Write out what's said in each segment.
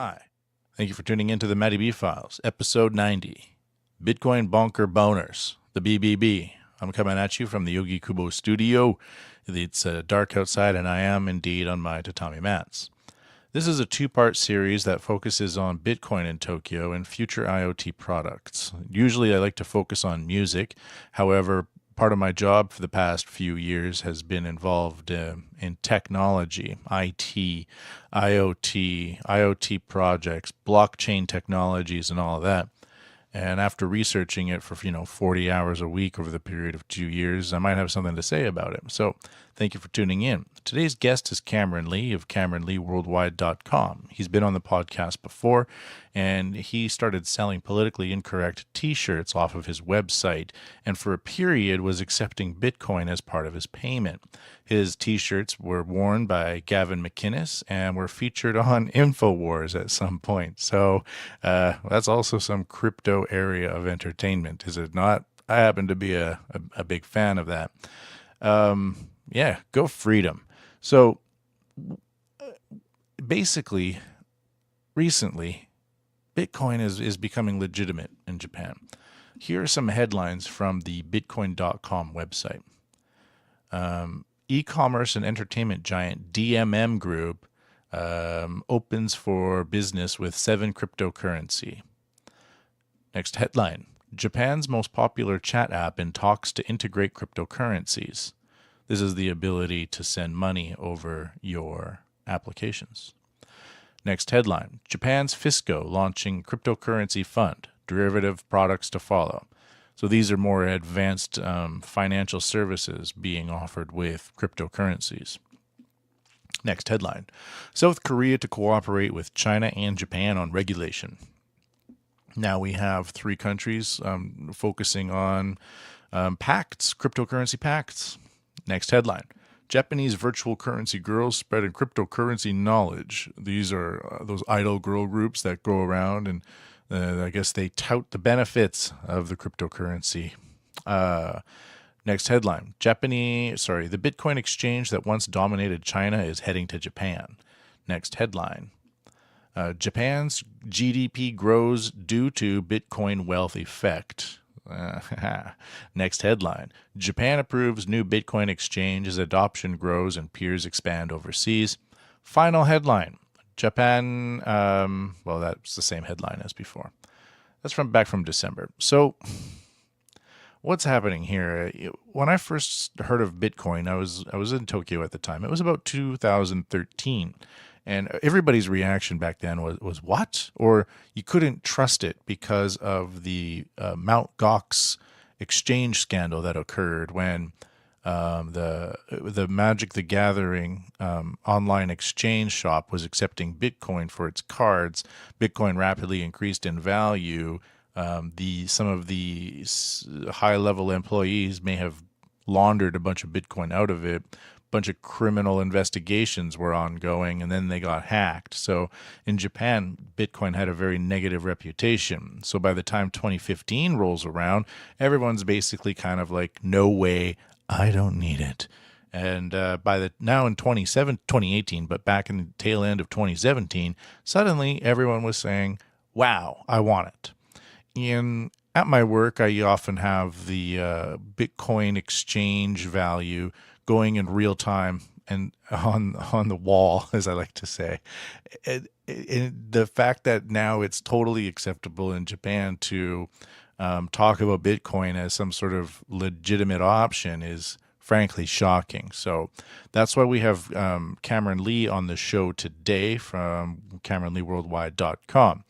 Hi. Thank you for tuning into the Matty B Files, episode 90. Bitcoin Bonker Boners, the BBB. I'm coming at you from the Yogi Kubo studio. It's dark outside, and I am indeed on my tatami mats. This is a two-part series that focuses on Bitcoin in Tokyo and future IoT products. Usually I like to focus on music. However, part of my job for the past few years has been involved in technology, IT, IoT projects, blockchain technologies, and all of that. And after researching it for 40 hours a week over the period of 2 years, I might have something to say about it. So thank you for tuning in. Today's guest is Cameron Lee of CameronLeeWorldwide.com. He's been on the podcast before, and he started selling politically incorrect t-shirts off of his website, and for a period was accepting Bitcoin as part of his payment. His t-shirts were worn by Gavin McInnes and were featured on InfoWars at some point. So that's also some crypto area of entertainment, is it not? I happen to be a big fan of that. Yeah, go freedom. So basically, recently, Bitcoin is becoming legitimate in Japan. Here are some headlines from the Bitcoin.com website. E-commerce and entertainment giant DMM Group opens for business with 7 cryptocurrency. Next headline. Japan's most popular chat app in talks to integrate cryptocurrencies. This is the ability to send money over your applications. Next headline. Japan's Fisco launching cryptocurrency fund. Derivative products to follow. So these are more advanced financial services being offered with cryptocurrencies. Next headline. South Korea to cooperate with China and Japan on regulation. Now we have 3 countries focusing on pacts, cryptocurrency pacts. Next headline. Japanese virtual currency girls spreading cryptocurrency knowledge. These are those idol girl groups that go around and I guess they tout the benefits of the cryptocurrency. Next headline. The Bitcoin exchange that once dominated China is heading to Japan. Next headline. Japan's GDP grows due to Bitcoin wealth effect. Next headline. Japan approves new Bitcoin exchange as adoption grows and peers expand overseas. Final headline. Japan, that's the same headline as before. That's back from December. So what's happening here? When I first heard of Bitcoin, I was in Tokyo at the time. It was about 2013. And everybody's reaction back then was what? Or you couldn't trust it because of the Mt. Gox exchange scandal that occurred when the Magic the Gathering online exchange shop was accepting Bitcoin for its cards. Bitcoin rapidly increased in value. Some of the high-level employees may have laundered a bunch of Bitcoin out of it. Bunch of criminal investigations were ongoing, and then they got hacked. So in Japan, Bitcoin had a very negative reputation. So by the time 2015 rolls around, everyone's basically kind of like, no way, I don't need it. And now in 2018, but back in the tail end of 2017, suddenly everyone was saying, wow, I want it. At my work, I often have the Bitcoin exchange value going in real time and on the wall, as I like to say. The fact that now it's totally acceptable in Japan to talk about Bitcoin as some sort of legitimate option is frankly shocking. So that's why we have Cameron Lee on the show today from CameronLeeWorldwide.com.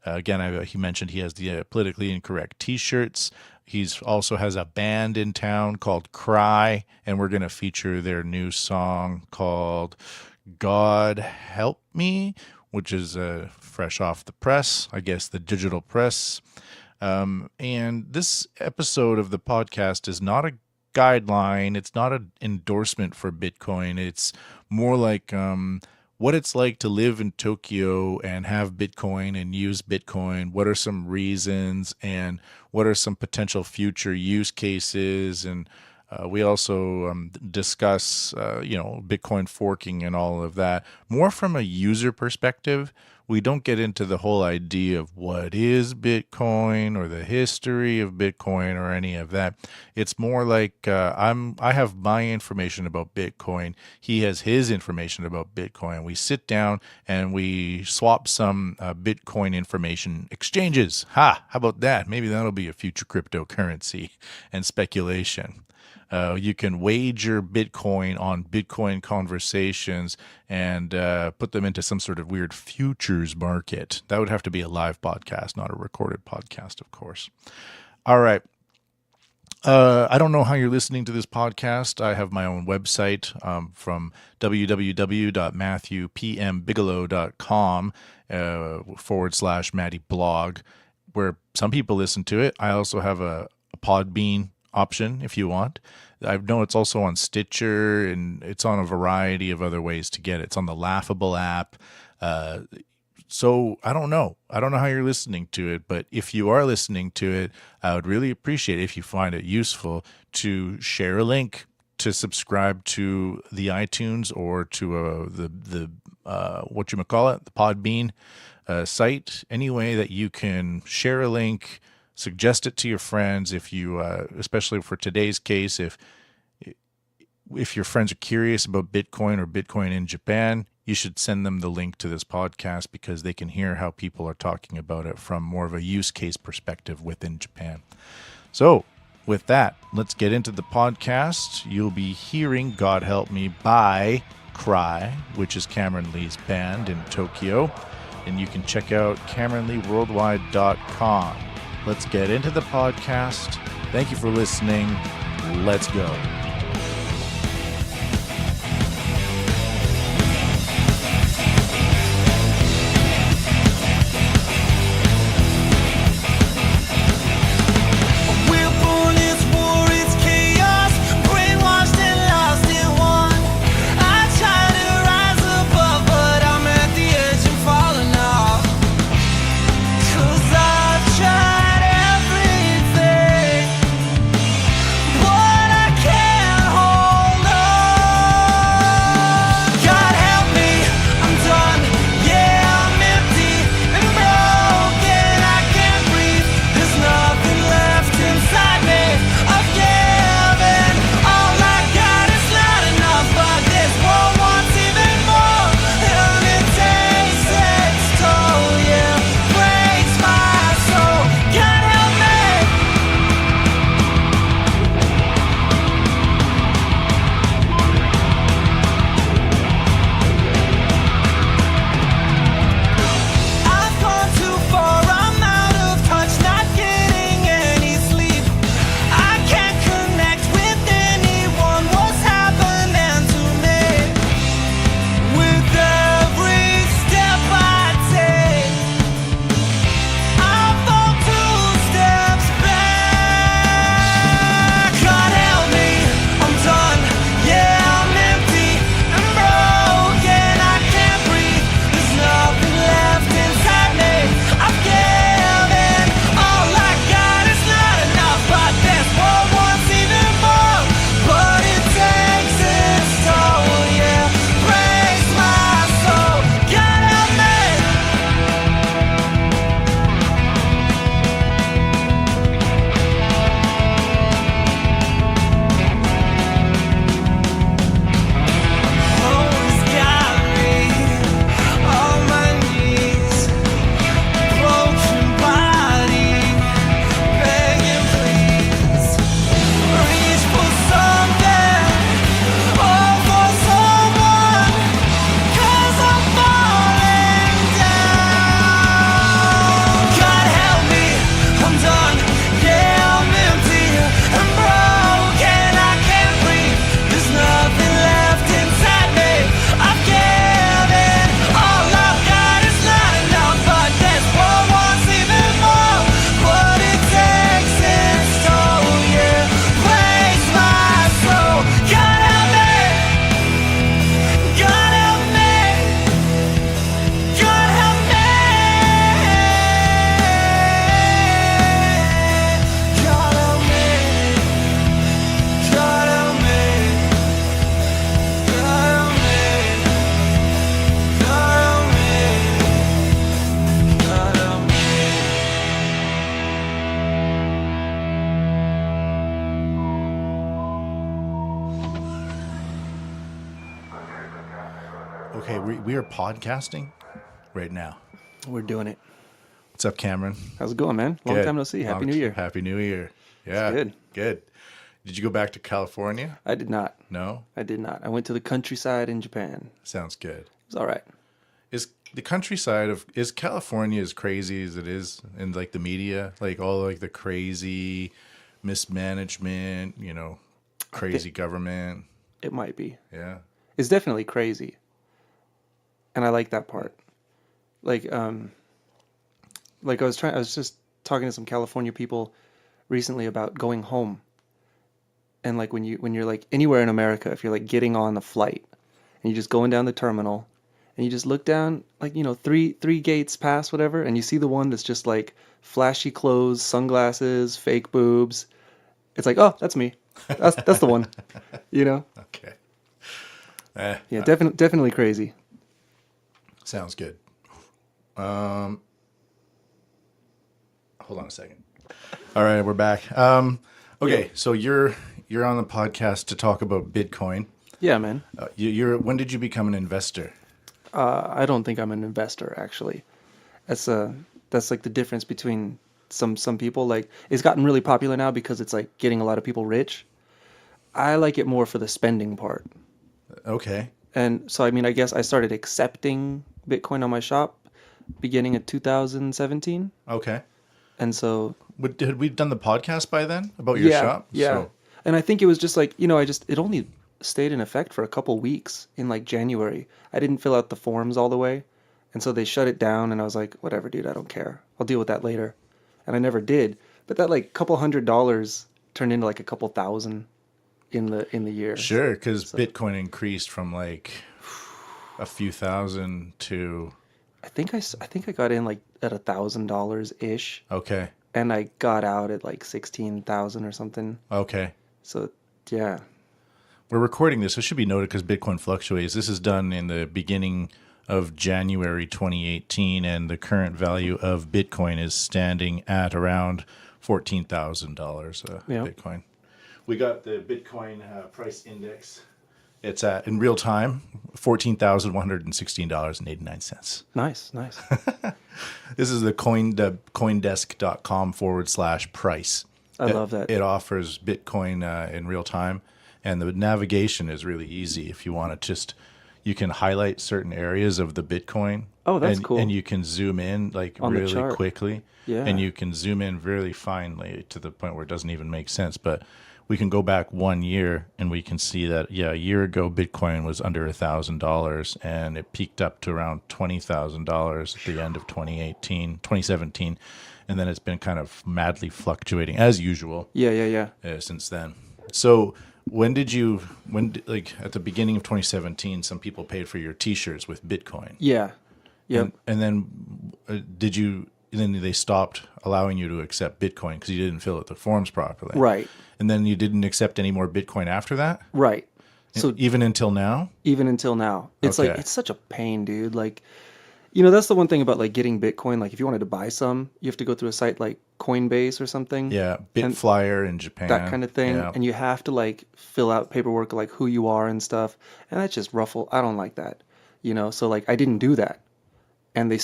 Again, he mentioned he has the politically incorrect t-shirts. He also has a band in town called Cry, and we're going to feature their new song called God Help Me, which is fresh off the press, I guess the digital press. And this episode of the podcast is not a guideline. It's not an endorsement for Bitcoin. It's more like what it's like to live in Tokyo and have Bitcoin and use Bitcoin. What are some reasons and what are some potential future use cases? And we also discuss, Bitcoin forking and all of that, more from a user perspective, we don't get into the whole idea of what is Bitcoin or the history of Bitcoin or any of that. It's more like I have my information about Bitcoin. He has his information about Bitcoin. We sit down and we swap some Bitcoin information exchanges. How about that? Maybe that'll be a future cryptocurrency and speculation. You can wager Bitcoin on Bitcoin conversations and put them into some sort of weird futures market. That would have to be a live podcast, not a recorded podcast, of course. All right. I don't know how you're listening to this podcast. I have my own website from www.matthewpmbigelow.com /Matty blog, where some people listen to it. I also have a Podbean option if you want. I know it's also on Stitcher, and it's on a variety of other ways to get it. It's on the Laughable app. So I don't know how you're listening to it, but if you are listening to it, I would really appreciate it if you find it useful to share a link to subscribe to the iTunes or to the Podbean site. Any way that you can share a link, suggest it to your friends. If you, especially for today's case, if your friends are curious about Bitcoin or Bitcoin in Japan, you should send them the link to this podcast because they can hear how people are talking about it from more of a use case perspective within Japan. So with that, let's get into the podcast. You'll be hearing God Help Me by Cry, which is Cameron Lee's band in Tokyo. And you can check out CameronLeeWorldwide.com. Let's get into the podcast. Thank you for listening. Let's go. Can't We are podcasting right now. We're doing it. What's up, Cameron? How's it going, man? Long Good. time no see. Happy New Year. Happy New Year. Yeah. Good. Good. Did you go back to California? I did not. No? I did not. I went to the countryside in Japan. Sounds good. It was all right. Is the countryside is California as crazy as it is in like the media? Like all like the crazy mismanagement, crazy government. It might be. Yeah. It's definitely crazy. And I like that part. Like I was just talking to some California people recently about going home. And like when you're like anywhere in America, if you're like getting on a flight and you're just going down the terminal and you just look down, like, three gates past whatever, and you see the one that's just like flashy clothes, sunglasses, fake boobs. It's like, oh, that's me. That's the one. Okay. Yeah, definitely crazy. Sounds good. Hold on a second. All right, we're back. Okay, so you're on the podcast to talk about Bitcoin. Yeah, man. When did you become an investor? I don't think I'm an investor, actually. That's like the difference between some people. Like, it's gotten really popular now because it's like getting a lot of people rich. I like it more for the spending part. Okay. And so, I mean, I guess I started accepting Bitcoin on my shop beginning of 2017. Okay. And so... Had we done the podcast by then about your shop? Yeah. So. And I think it was just like, it only stayed in effect for a couple weeks in like January. I didn't fill out the forms all the way. And so they shut it down and I was like, whatever, dude, I don't care. I'll deal with that later. And I never did. But that like couple $100 turned into like a couple thousand in the year. Sure, because Bitcoin increased from like a few thousand to... I think I got in like at $1,000 ish. Okay. And I got out at like 16,000 or something. Okay. So, yeah. We're recording this. It should be noted because Bitcoin fluctuates. This is done in the beginning of January 2018, and the current value of Bitcoin is standing at around $14,000 Bitcoin. We got the Bitcoin price index. It's at, in real time, $14,116.89. Nice. This is the coindesk.com/price. I love that. It offers Bitcoin in real time, and the navigation is really easy. If you want to you can highlight certain areas of the Bitcoin. Oh, that's cool. And you can zoom in like on really quickly. Yeah. And you can zoom in really finely to the point where it doesn't even make sense. But we can go back 1 year and we can see that, a year ago, Bitcoin was under $1,000 and it peaked up to around $20,000 at the end of 2017. And then it's been kind of madly fluctuating as usual. Yeah. Since then. So at the beginning of 2017, some people paid for your t-shirts with Bitcoin. Yeah. Yep. And then then they stopped allowing you to accept Bitcoin because you didn't fill out the forms properly. Right. And then you didn't accept any more Bitcoin after that? Right. So even until now? Even until now. It's Okay. like, it's such a pain, dude. Like, that's the one thing about like getting Bitcoin. Like if you wanted to buy some, you have to go through a site like Coinbase or something. Yeah. Bitflyer in Japan. That kind of thing. Yeah. And you have to like fill out paperwork like who you are and stuff. And that's just ruffle. I don't like that. So like I didn't do that. And I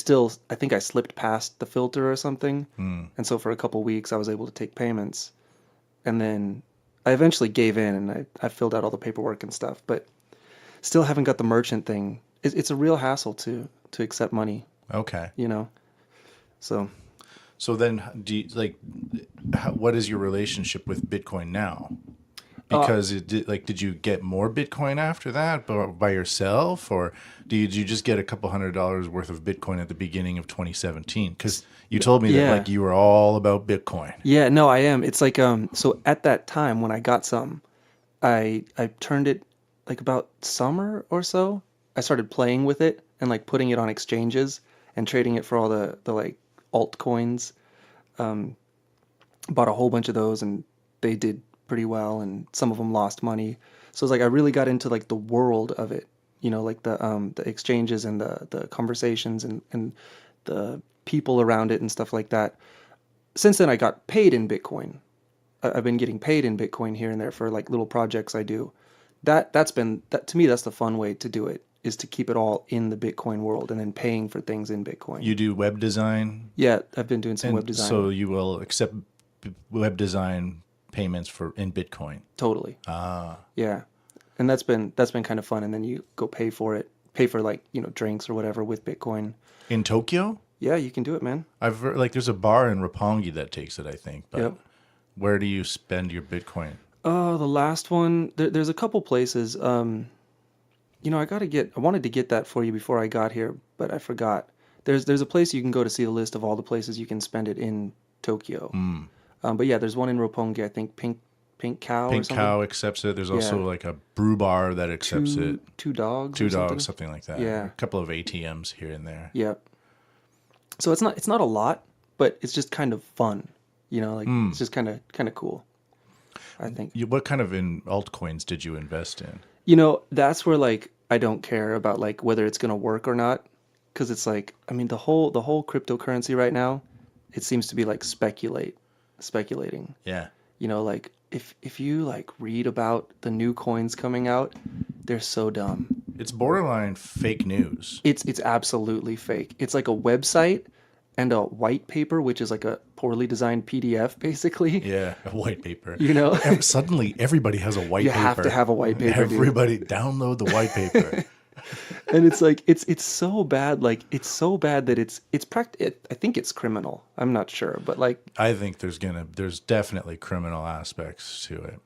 think I slipped past the filter or something. And so for a couple weeks, I was able to take payments. And then I eventually gave in and I filled out all the paperwork and stuff. But still haven't got the merchant thing. It's a real hassle to accept money. Okay. So then, what is your relationship with Bitcoin now? Because did you get more Bitcoin after that by yourself, or did you just get a couple $100 worth of Bitcoin at the beginning of 2017? Because you told me that like you were all about Bitcoin. Yeah, no, I am. It's like so at that time when I got some, I turned it like about summer or so. I started playing with it and like putting it on exchanges and trading it for all the like altcoins. Bought a whole bunch of those and they did pretty well, and some of them lost money. So it's like I really got into like the world of it, like the exchanges and the conversations and the people around it and stuff like that. Since then, I got paid in Bitcoin. I've been getting paid in Bitcoin here and there for like little projects I do. To me, that's the fun way to do it. is to keep it all in the Bitcoin world and then paying for things in Bitcoin. You do web design, Yeah, I've been doing some web and design. so you will accept web design payments in Bitcoin. Totally. Ah, Yeah. And that's been kind of fun. And then you go pay for it, pay for like, drinks or whatever with Bitcoin. in Tokyo, Yeah, you can do it, man. I've heard, like there's a bar in Roppongi that takes it, I think. But Yep. where do you spend your Bitcoin? Oh, the last one, there's a couple places. I wanted to get that for you before I got here, but I forgot. There's a place you can go to see a list of all the places you can spend it in Tokyo. But yeah, there's one in Roppongi, I think Pink Cow or Pink something. Cow accepts it. There's also Yeah. like a brew bar that accepts it. Two dogs Two or something. dogs, something like that. Yeah. A couple of ATMs here and there. Yeah. So it's not a lot, but it's just kind of fun. It's just kind of cool, I think. What kind of altcoins did you invest in? That's where like I don't care about like whether it's gonna work or not, because it's like I mean the whole cryptocurrency right now, it seems to be like speculating. Yeah. Like if you like read about the new coins coming out, they're so dumb. It's borderline fake news. It's absolutely fake. It's like a website and a white paper, which is like a poorly designed PDF, basically. Yeah, a white paper. Suddenly, everybody has a white paper. You have to have a white paper, dude. Everybody download the white paper. And it's like it's so bad. Like it's so bad that I think it's criminal. I'm not sure, but like I think there's definitely criminal aspects to it.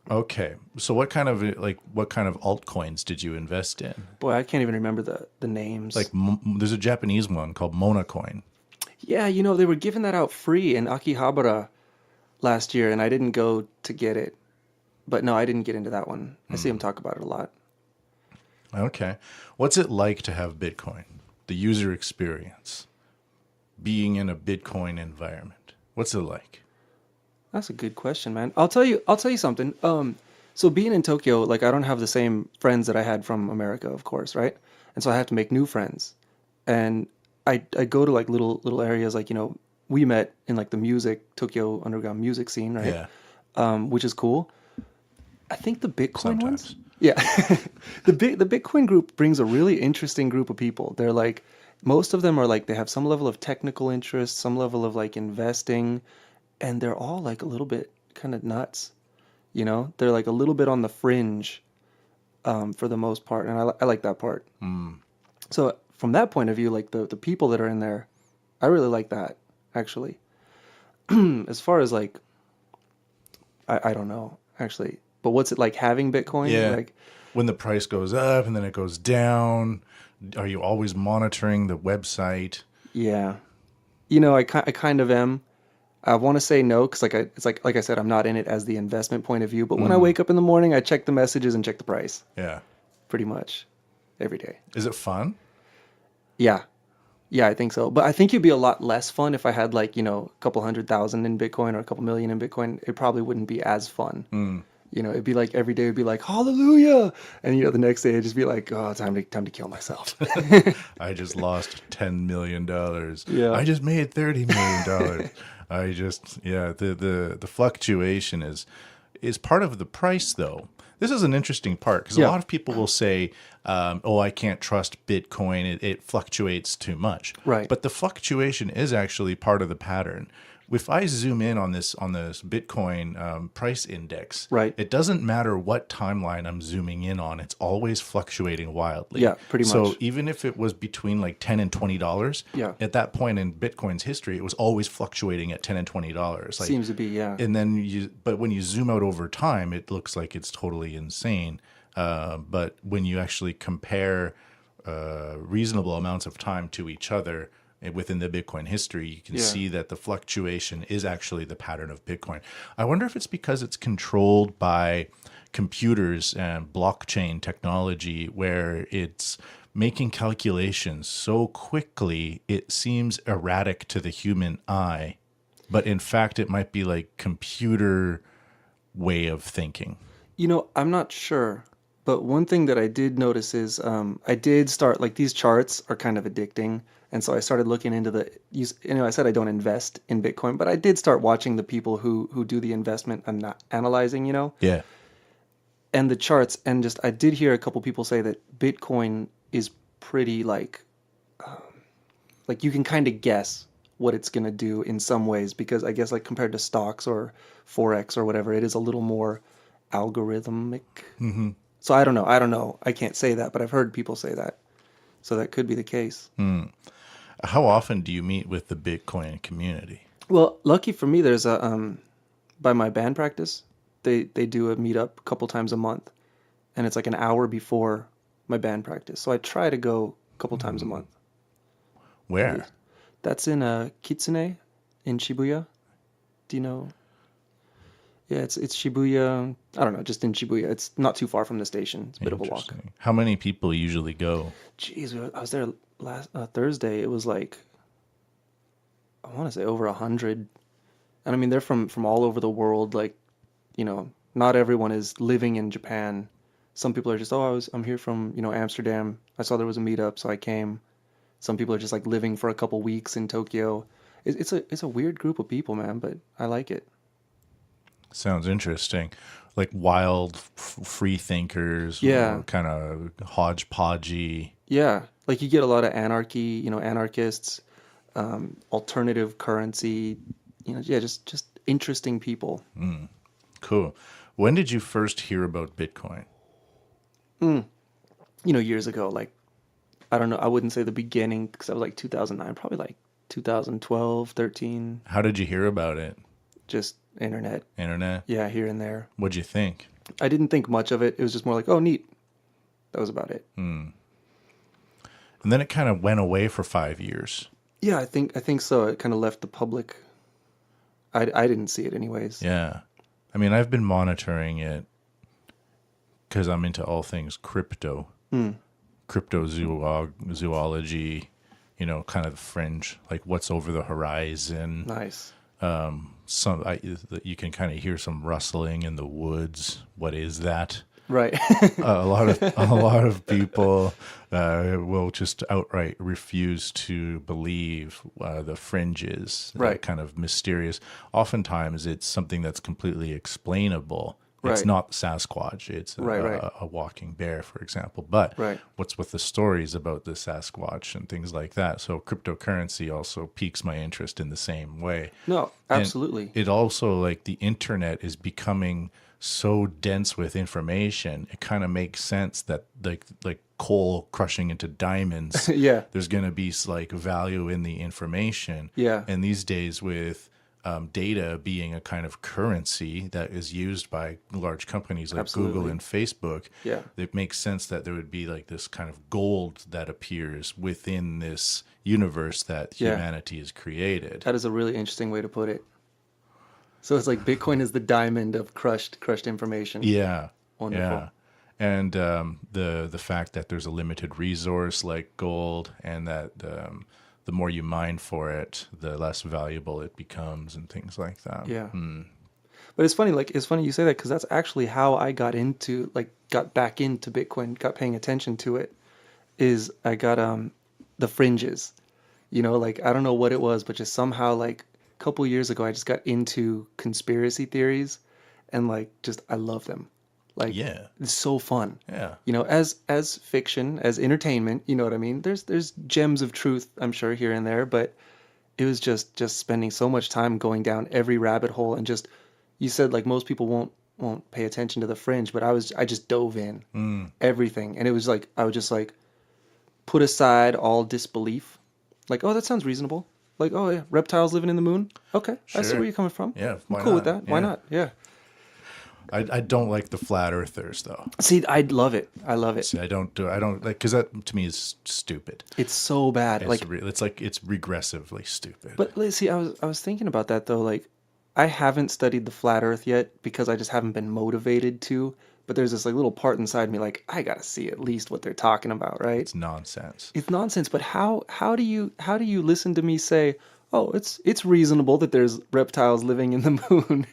Okay, so what kind of altcoins did you invest in? boy, I can't even remember the names. Like there's a Japanese one called Monacoin. Yeah, they were giving that out free in Akihabara last year, and I didn't go to get it. But no, I didn't get into that one. I see him talk about it a lot. Okay, what's it like to have Bitcoin? The user experience, being in a Bitcoin environment. What's it like? That's a good question, man. I'll tell you something. So being in Tokyo, like I don't have the same friends that I had from America, of course, right? And so I have to make new friends. And I go to like little areas like, we met in like the Tokyo underground music scene, right? Yeah. Which is cool. I think the Bitcoin ones. Sometimes. Yeah. The Bitcoin group brings a really interesting group of people. They're like most of them are like they have some level of technical interest, some level of like investing, and they're all like a little bit kind of nuts. They're like a little bit on the fringe for the most part, and I like that part. So from that point of view, like the people that are in there, I really like that actually. As far as like, I don't know actually, but what's it like having Bitcoin? Yeah. Like, when the price goes up and then it goes down, are you always monitoring the website? yeah, I kind of am. I want to say no because it's like I said, I'm not in it as the investment point of view. But when I wake up in the morning, I check the messages and check the price Yeah. pretty much every day. Is it fun? Yeah. Yeah, I think so. But I think it'd be a lot less fun if I had like, a couple 100,000 in Bitcoin or a couple million in Bitcoin. It probably wouldn't be as fun. It'd be like every day would be like, hallelujah. And, the next day it'd just be like, oh, time to kill myself. I just lost $10 million. Yeah. I just made $30 million. The fluctuation is part of the price though. This is an interesting part because a lot of people will say, I can't trust Bitcoin. It fluctuates too much. Right. But the fluctuation is actually part of the pattern. If I zoom in on this Bitcoin price index, Right. it doesn't matter what timeline I'm zooming in on. It's always fluctuating wildly. Yeah, pretty So much. even if it was between like $10 and $20, Yeah. at that point in Bitcoin's history, it was always fluctuating at $10 and $20. Like, Seems to be, yeah. and then but when you zoom out over time, it looks like it's totally insane. But when you actually compare reasonable amounts of time to each other within the Bitcoin history, you can see that the fluctuation is actually the pattern of Bitcoin. I wonder if it's because it's controlled by computers and blockchain technology, where it's making calculations so quickly it seems erratic to the human eye, but in fact it might be like computer way of thinking. I'm not sure, but one thing that I did notice is I did start like these charts are kind of addicting, and so I started looking into I said I don't invest in Bitcoin, but I did start watching the people who do the investment and not analyzing, Yeah. and the charts, and just I did hear a couple people say that Bitcoin is pretty like you can kind of guess what it's going to do in some ways, because I guess like compared to stocks or forex or whatever, it is a little more algorithmic. So I don't know, I can't say that, but I've heard people say that, so that could be the case. How often do you meet with the Bitcoin community? Well, lucky for me, there's a by my band practice, they do a meetup a couple times a month, and it's like an hour before my band practice. So I try to go a couple times a month. Where? That's in Kitsune in Shibuya. Do you know? Yeah, it's Shibuya. I don't know, just in Shibuya. It's not too far from the station. It's a bit of a walk. Interesting. How many people usually go? Jeez, I was there last Thursday. It was like I want to say over 100. And I mean, they're from all over the world. Like, not everyone is living in Japan. Some people are just, I'm here from, Amsterdam. I saw there was a meetup, so I came. Some people are just like living for a couple weeks in Tokyo. It's a weird group of people, man, but I like it. Sounds interesting. Like wild free thinkers, Yeah. kind of hodgepodgey. Yeah, like you get a lot of anarchy, anarchists, alternative currency, yeah, just interesting people. Cool. When did you first hear about Bitcoin? Years ago, like, I don't know, I wouldn't say the beginning because I was like 2009, probably like 2012, 13, How did you hear about it? just internet. Internet? Yeah, here and there. What'd you think? I didn't think much of it. It was just more like, oh, neat. That was about it. And then it kind of went away for 5 years. Yeah, I think so. It kind of left the public. I didn't see it anyways. Yeah. I mean, I've been monitoring it because I'm into all things crypto, cryptozoology, kind of the fringe, like what's over the horizon. Nice. You can kind of hear some rustling in the woods. What is that? Right. A lot of people will just outright refuse to believe the fringes, Right. that kind of mysterious. Oftentimes, it's something that's completely explainable. It's Right. not Sasquatch. It's Right. a walking bear, for example. But Right. what's with the stories about the Sasquatch and things like that? So cryptocurrency also piques my interest in the same way. No, And absolutely. it also, like, the internet is becoming so dense with information. It kind of makes sense that like coal crushing into diamonds, Yeah. there's going to be like value in the information. Yeah. And these days with data being a kind of currency that is used by large companies like Google Absolutely. and Facebook, Yeah. it makes sense that there would be like this kind of gold that appears within this universe that Yeah. humanity has created. That is a really interesting way to put it. So it's like Bitcoin is the diamond of crushed information. Yeah. Wonderful. Yeah. And the fact that there's a limited resource like gold, and that the more you mine for it, the less valuable it becomes, and things like that. Yeah. But it's funny you say that, because that's actually how I got back into Bitcoin, got paying attention to it, is I got the fringes. Like I don't know what it was, but just somehow like a couple years ago I just got into conspiracy theories, and like just I love them. Like Yeah. it's so fun. Yeah. As fiction, as entertainment, you know what I mean? There's gems of truth, I'm sure, here and there, but it was just spending so much time going down every rabbit hole, and just you said like most people won't pay attention to the fringe, but I just dove in everything, and it was like I would just like put aside all disbelief, like, oh, that sounds reasonable, like, oh yeah, reptiles living in the moon, okay, I see Sure. where you're coming from, Yeah, I'm why cool with not? that, why Yeah. not, yeah. I don't like the flat earthers though. See, I love it. See, I don't like, because that to me is stupid. It's so bad. It's Like, it's regressively stupid. but let's see, I was thinking about that though. Like, I haven't studied the flat Earth yet because I just haven't been motivated to. But there's this like little part inside me, like I gotta see at least what they're talking about, right? It's nonsense. It's nonsense. But how do you listen to me say, oh, it's reasonable that there's reptiles living in the moon,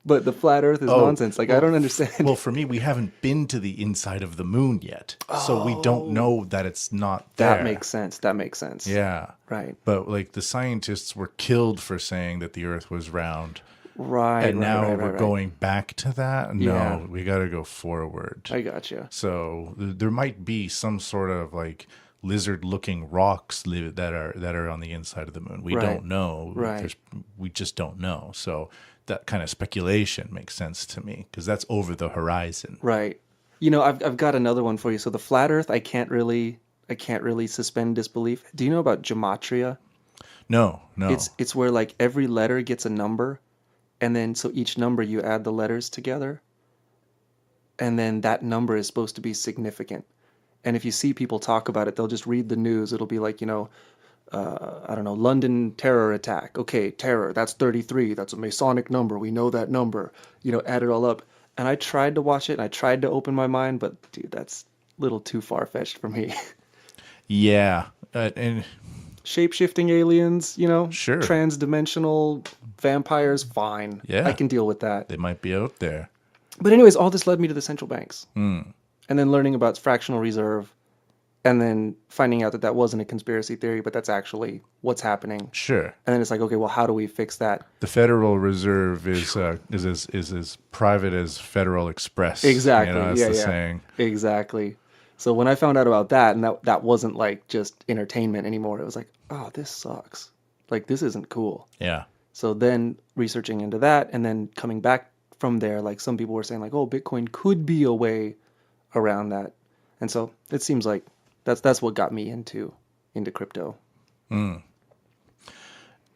but the flat Earth is nonsense? Like, I don't understand. Well, for me, we haven't been to the inside of the moon yet, so we don't know that it's not there. That makes sense. That makes sense. Yeah. Right. But like the scientists were killed for saying that the Earth was round. Right, And right, now right, we're right, right. going back to that. Yeah, No, we got to go forward. I gotcha. So there might be some sort of like lizard-looking rocks that are on the inside of the moon. We Right, don't know. right, We just don't know. So that kind of speculation makes sense to me because that's over the horizon. right. I've got another one for you. So the flat Earth, I can't really suspend disbelief. Do you know about gematria? No, It's no. it's where like every letter gets a number, and then so each number you add the letters together, and then that number is supposed to be significant. And if you see people talk about it, they'll just read the news. It'll be like, I don't know, London terror attack. Okay, terror, that's 33. That's a Masonic number. We know that number. Add it all up. And I tried to watch it and I tried to open my mind, but dude, that's a little too far-fetched for me. Yeah, and Shape-shifting aliens, sure. trans-dimensional vampires, fine. I Yeah, can deal with that. they might be out there. But anyways, all this led me to the central banks. Hmm. And then learning about fractional reserve and then finding out that that wasn't a conspiracy theory, but that's actually what's happening. Sure. And then it's like, okay, well, how do we fix that? The Federal Reserve is as private as Federal Express. Exactly. That's Yeah, the yeah. saying. Exactly. So when I found out about that, and that wasn't like just entertainment anymore, it was like, oh, this sucks. Like, this isn't cool. Yeah. So then researching into that and then coming back from there, like some people were saying, like, oh, Bitcoin could be a way around that. And so it seems like that's what got me into crypto.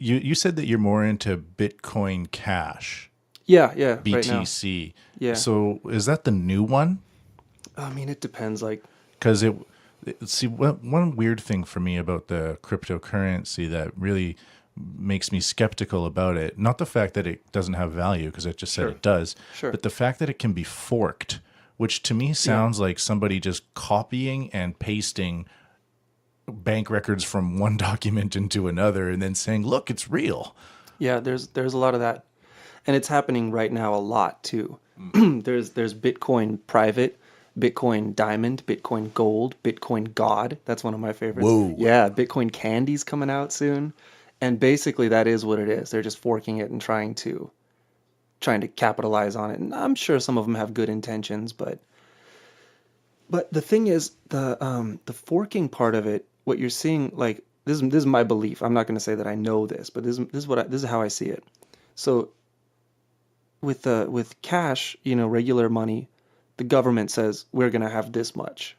You said that you're more into Bitcoin Cash, Yeah, yeah, right now. BTC. Yeah. So is that the new one? I mean, it depends. Like, Because see, one weird thing for me about the cryptocurrency that really makes me skeptical about it, not the fact that it doesn't have value, because I just said sure, it does, sure. but the fact that it can be forked, which to me Yeah. sounds like somebody just copying and pasting bank records from one document into another and then saying, look, it's real. Yeah, there's a lot of that. And it's happening right now a lot too. There's Bitcoin private, Bitcoin diamond, Bitcoin gold, Bitcoin God. That's one of my favorites. Whoa. Yeah, Bitcoin candy's coming out soon. And basically that is what it is. They're just forking it and trying to capitalize on it. And I'm sure some of them have good intentions, but the thing is the forking part of it, what you're seeing, like this is my belief. I'm not going to say that I know this, but this is how I see it. So with cash, regular money, the government says we're going to have this much.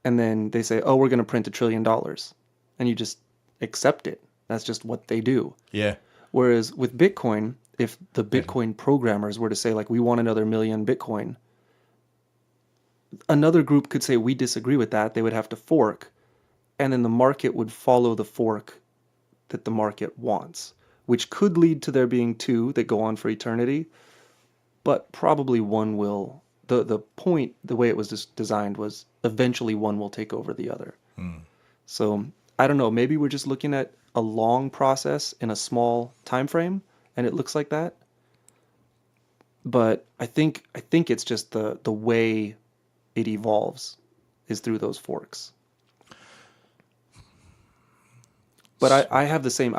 And then they say, "Oh, we're going to print $1 trillion." And you just accept it. That's just what they do. Yeah. Whereas with Bitcoin, if the Bitcoin programmers were to say like we want another million Bitcoin, another group could say we disagree with that. They would have to fork, and then the market would follow the fork that the market wants, which could lead to there being two that go on for eternity, but probably one will. The point, the way it was designed was eventually one will take over the other. So I don't know. Maybe we're just looking at a long process in a small time frame, and it looks like that. But I think it's just the way it evolves is through those forks. But I have the same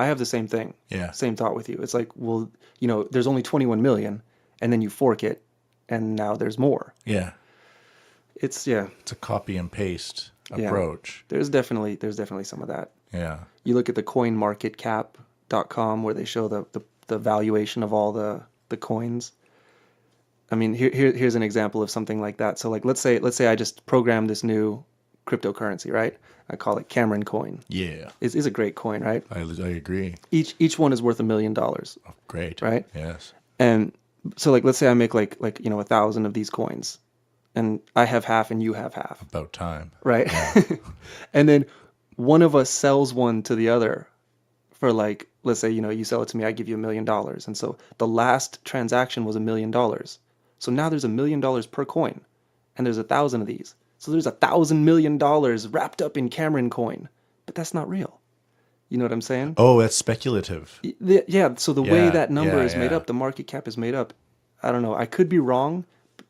thing. Yeah. Same thought with you. It's like, well, there's only 21 million, and then you fork it, and now there's more. Yeah. Yeah, It's a copy and paste yeah. approach. There's definitely some of that. Yeah. You look at the coinmarketcap.com where they show the valuation of all the coins. I mean, here's an example of something like that. So like let's say I just programmed this new cryptocurrency, right? I call it Cameron coin. Yeah. Is a great coin, right? I agree. Each one is worth $1 million, Great. right? Yes. And so like let's say I make like 1,000 of these coins, and I have half and you have half, About time. right? And then one of us sells one to the other for like, let's say, you sell it to me, I give you $1 million. And so the last transaction was $1 million. So now there's $1 million per coin, and there's 1,000 of these. So there's $1,000 million wrapped up in Cameron coin, but that's not real. You know what I'm saying? Oh, that's speculative. Yeah. So the way Yeah, that number yeah, is made yeah. up, the market cap is made up. I don't know. I could be wrong,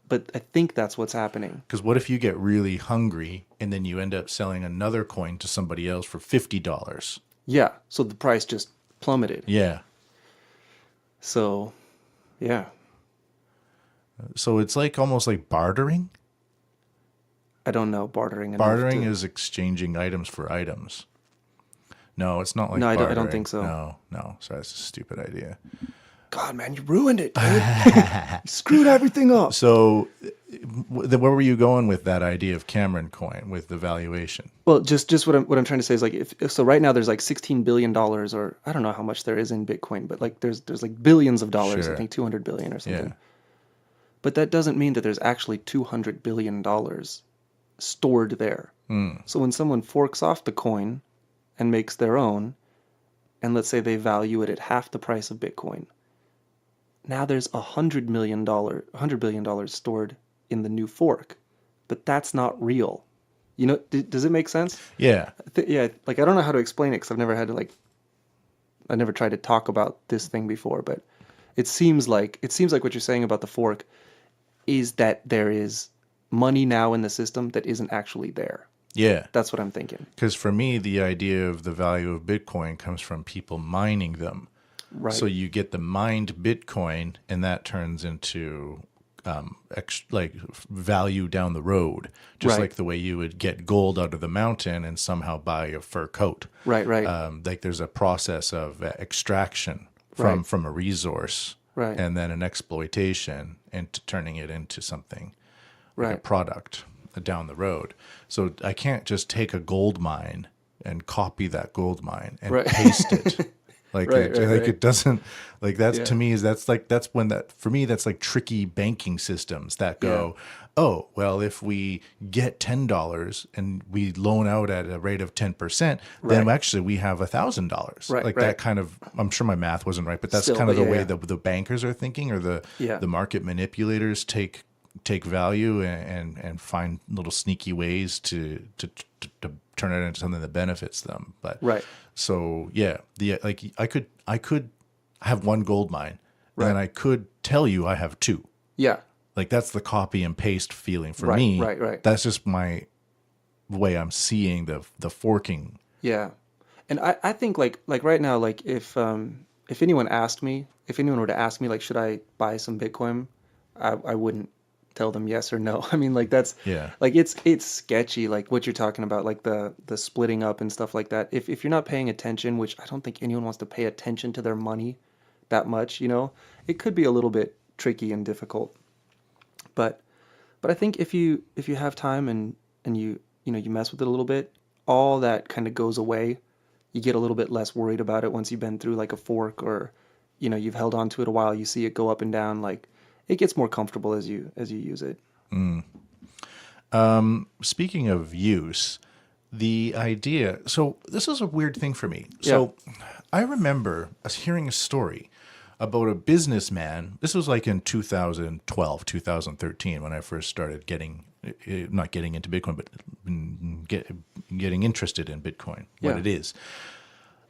but I think that's what's happening. Because what if you get really hungry and then you end up selling another coin to somebody else for $50? Yeah. So the price just plummeted. Yeah. So Yeah. So it's like almost like bartering. I don't know bartering enough Bartering to. is exchanging items for items. No, it's not No, like I don't bartering. think so. No, no. So that's a stupid idea. God, man, you ruined it, dude. You screwed everything up. So, where were you going with that idea of Cameron coin with the valuation? Well, just what I'm trying to say is like if so right now there's like $16 billion, or I don't know how much there is in Bitcoin, but like there's like billions of dollars, I Sure. think 200 billion or Yeah. something. But that doesn't mean that there's actually $200 billion stored there. So when someone forks off the coin and makes their own, and let's say they value it at half the price of Bitcoin, now there's $100 billion stored in the new fork, but that's not real. You know, does it make sense? Yeah. Yeah, like I don't know how to explain it because I've never had to I never tried to talk about this thing before, but it seems like what you're saying about the fork is that there is money now in the system that isn't actually there. Yeah. That's what I'm thinking. Because for me, the idea of the value of Bitcoin comes from people mining them. Right. So you get the mined Bitcoin, and that turns into like value down the road, just Right. like the way you would get gold out of the mountain and somehow buy a fur coat. Right, right. Like there's a process of extraction Right. from a resource, Right. and then an exploitation into turning it into something like a Right. product down the road. So I can't just take a gold mine and copy that gold mine and Right. paste it. Like Right, right, like right. it doesn't like that's Yeah. to me is that's when that for me that's like tricky banking systems that Yeah. go, oh well, if we get $10 and we loan out at a rate of 10%, then Right. actually we have $1,000. Right, Like right. that kind of, I'm sure my math wasn't right, but that's Still, kind of but the yeah, way yeah. the bankers are thinking, or Yeah. the market manipulators take value and find little sneaky ways to turn it into something that benefits them. But Right. so yeah, the like I could have one gold mine, and then Right. I could tell you I have two. Yeah. Like that's the copy and paste feeling for Right, me. right, right. That's just my way I'm seeing the forking. Yeah. And I think like right now, like if anyone asked me, if anyone were to ask me like should I buy some Bitcoin, I wouldn't tell them yes or no. I mean like that's Yeah. like it's sketchy like what you're talking about, like the splitting up and stuff like that. If you're not paying attention, which I don't think anyone wants to pay attention to their money that much, it could be a little bit tricky and difficult. But I think if you have time and you mess with it a little bit, all that kind of goes away. You get a little bit less worried about it once you've been through like a fork, or you've held on to it a while, you see it go up and down, like it gets more comfortable as you use it. Speaking of use, the idea. So this is a weird thing for me. Yeah. So I remember us hearing a story about a businessman. This was like in 2012, 2013 when I first started not getting into Bitcoin, but getting interested in Bitcoin, what Yeah. it is.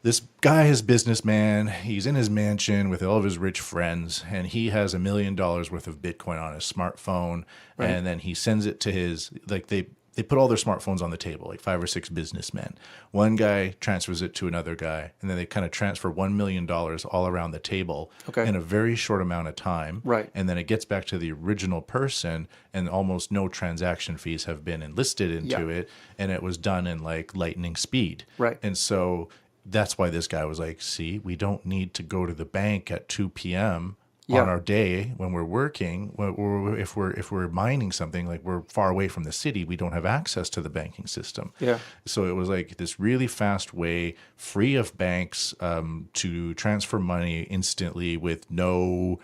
This guy is businessman. He's in his mansion with all of his rich friends, and he has $1 million worth of Bitcoin on his smartphone. Right. And then he sends it to his they put all their smartphones on the table, like 5 or 6 businessmen. One guy transfers it to another guy, and then they kind of transfer $1 million all around the table Okay. in a very short amount of time. Right. And then it gets back to the original person, and almost no transaction fees have been enlisted into Yeah. it, and it was done in like lightning speed. Right. And so that's why this guy was like, see, we don't need to go to the bank at 2 p.m. Yeah. on our day when we're working. Or if we're mining something, like we're far away from the city, we don't have access to the banking system. Yeah. So it was like this really fast way, free of banks, to transfer money instantly with no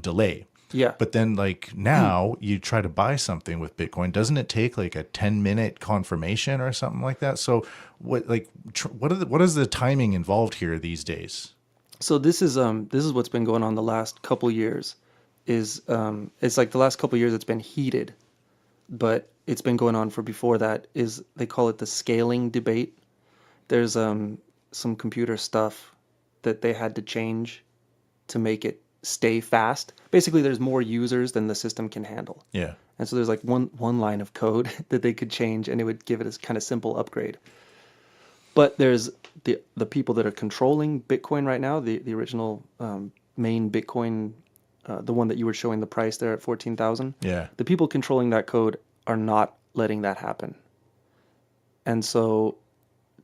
delay. Yeah. But then, like now, you try to buy something with Bitcoin. Doesn't it take like a 10-minute confirmation or something like that? So, what is the timing involved here these days? So this is what's been going on the last couple years. It's like the last couple years it's been heated, but it's been going on for before that. Is they call it the scaling debate. There's some computer stuff that they had to change to make it stay fast. Basically, there's more users than the system can handle. Yeah. And so there's like one line of code that they could change, and it would give it a kind of simple upgrade. But there's the people that are controlling Bitcoin right now, the original main Bitcoin the one that you were showing the price there at 14,000. Yeah. The people controlling that code are not letting that happen. And so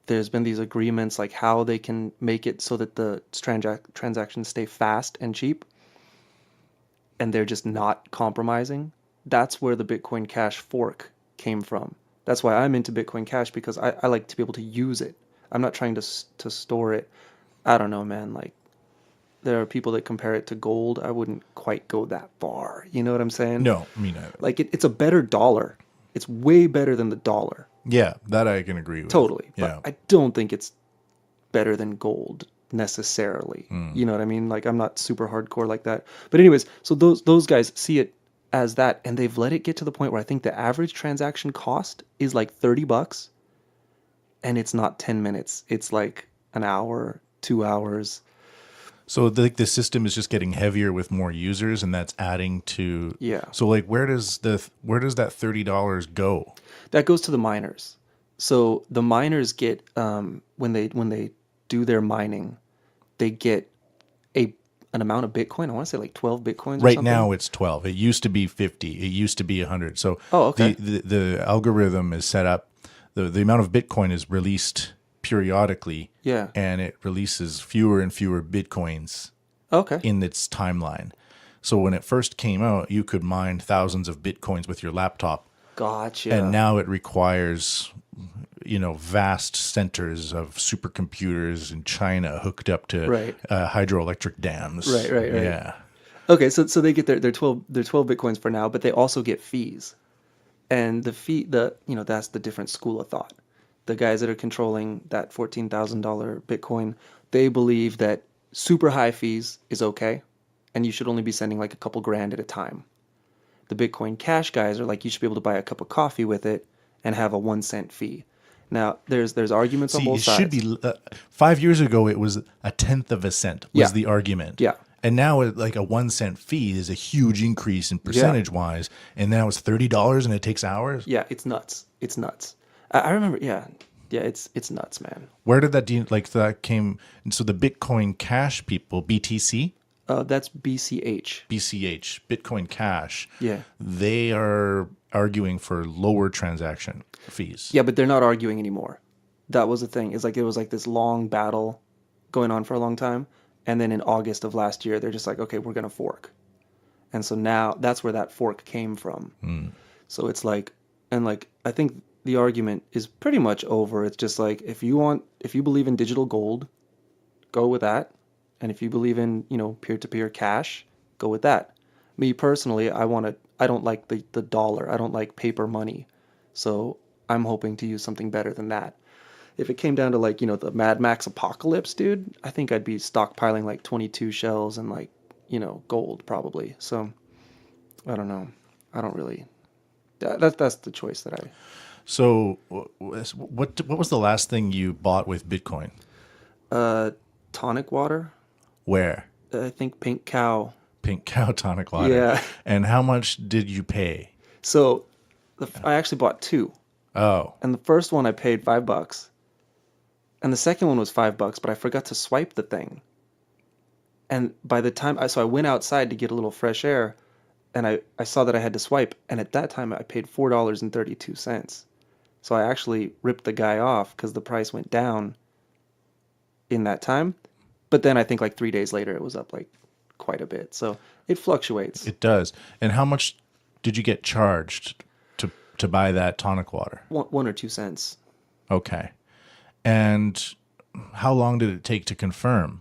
there's been these agreements like how they can make it so that the transactions stay fast and cheap, and they're just not compromising. That's where the Bitcoin Cash fork came from. That's why I'm into Bitcoin Cash, because I like to be able to use it. I'm not trying to store it. I don't know, man. Like, there are people that compare it to gold. I wouldn't quite go that far. You know what I'm saying? No, I mean, Like, it's a better dollar. It's way better than the dollar. yeah, that I can agree with. Totally. Yeah. But I don't think it's better than gold necessarily. You know what I mean? Like, I'm not super hardcore like that. But anyways, so those guys see it as that, and they've let it get to the point where I think the average transaction cost is like $30, and it's not 10 minutes. It's like an hour, 2 hours. So the system is just getting heavier with more users, and that's adding to. Yeah. So like, where does that $30 go? That goes to the miners. So the miners get when they do their mining, they get an amount of Bitcoin. I want to say like 12 Bitcoins or Right something. now it's 12. It used to be 50. It used to be 100. So Oh, okay. the algorithm is set up. The amount of Bitcoin is released periodically. Yeah. And it releases fewer and fewer Bitcoins Okay. in its timeline. So when it first came out, you could mine thousands of Bitcoins with your laptop. Gotcha. And now it requires, vast centers of supercomputers in China hooked up to Right. hydroelectric dams. Right. Yeah. Okay, so they get their 12 Bitcoins for now, but they also get fees. And the fee that's the different school of thought. The guys that are controlling that $14,000 Bitcoin, they believe that super high fees is okay, and you should only be sending like a couple grand at a time. The Bitcoin Cash guys are like, you should be able to buy a cup of coffee with it and have a 1 cent fee. Now, there's arguments on See, both it sides. should be 5 years ago. It was a tenth of a cent was Yeah. the argument. Yeah. And now, like a 1 cent fee is a huge increase in percentage wise. And now it's $30 and it takes hours. Yeah, it's nuts. It's nuts. I remember. Yeah, it's nuts, man. Where did that came? So the Bitcoin Cash people, BTC, That's BCH. BCH, Bitcoin Cash. Yeah. They are arguing for lower transaction fees. Yeah, but they're not arguing anymore. That was the thing. It's like it was like this long battle going on for a long time, and then in August of last year, they're just like, okay, we're gonna fork. And so now that's where that fork came from. So it's like, and like, I think the argument is pretty much over. It's just like, if you believe in digital gold, go with that. And if you believe in, peer-to-peer cash, go with that. Me personally, I don't like the dollar. I don't like paper money. So I'm hoping to use something better than that. If it came down to like, the Mad Max apocalypse, dude, I think I'd be stockpiling like 22 shells and like, gold probably. So I don't know. I don't really. That's the choice that I. So what was the last thing you bought with Bitcoin? Tonic water. Where? I think Pink Cow. Pink Cow tonic water. Yeah. And how much did you pay? So I actually bought two. Oh. And the first one I paid $5. And the second one was $5, but I forgot to swipe the thing. And by the time I went outside to get a little fresh air, and I saw that I had to swipe, and at that time I paid $4.32. So I actually ripped the guy off because the price went down in that time. But then I think like 3 days later it was up like quite a bit. So it fluctuates. It does. And how much did you get charged to buy that tonic water? 1 or 2 cents. Okay. And how long did it take to confirm?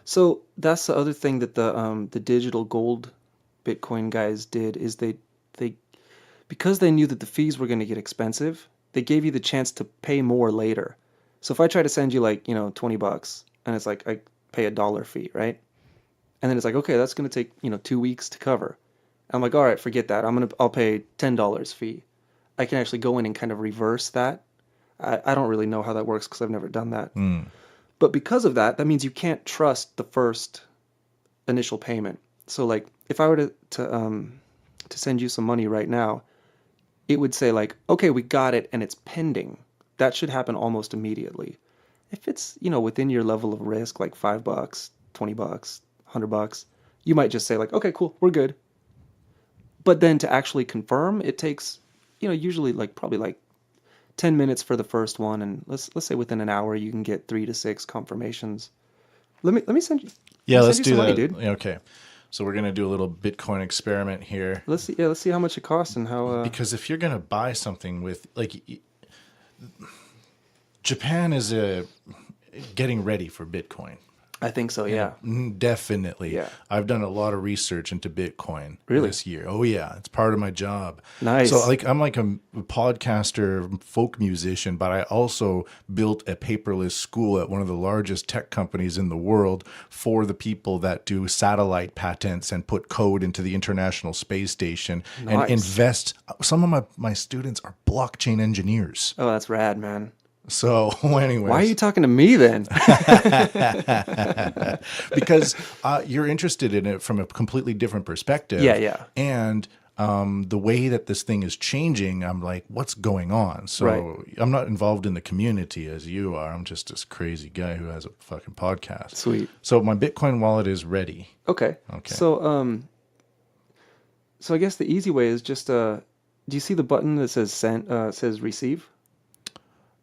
So that's the other thing that the digital gold Bitcoin guys did is they because they knew that the fees were going to get expensive, they gave you the chance to pay more later. So if I try to send you like, $20 and it's like I pay $1 fee, right? And then it's like, okay, that's going to take, 2 weeks to cover. I'm like, all right, forget that. I'll pay $10 fee. I can actually go in and kind of reverse that. I don't really know how that works because I've never done that. But because of that, that means you can't trust the first initial payment. So like if I were to send you some money right now, it would say like, okay, we got it and it's pending. That should happen almost immediately. If it's, within your level of risk, like $5, $20, $100, you might just say like, okay, cool, we're good. But then to actually confirm, it takes, usually like probably like 10 minutes for the first one, and let's say within an hour you can get 3 to 6 confirmations. Let me send you. Yeah, Let me let's send you do some money, that. dude. Yeah, okay. So we're gonna do a little Bitcoin experiment here. Let's see how much it costs and how. Because if you're gonna buy something with Japan is getting ready for Bitcoin. I think so. Yeah. Definitely. Yeah. I've done a lot of research into Bitcoin Really? this year. Oh yeah, it's part of my job. Nice. So I'm like a podcaster, folk musician, but I also built a paperless school at one of the largest tech companies in the world for the people that do satellite patents and put code into the International Space Station and Nice. invest. Some of my students are blockchain engineers. Oh, that's rad, man. So anyways. Why are you talking to me then? Because you're interested in it from a completely different perspective. Yeah. And the way that this thing is changing, I'm like, what's going on? So Right. I'm not involved in the community as you are. I'm just this crazy guy who has a fucking podcast. Sweet. So my Bitcoin wallet is ready. Okay. Okay. So I guess the easy way is just do you see the button that says send says receive?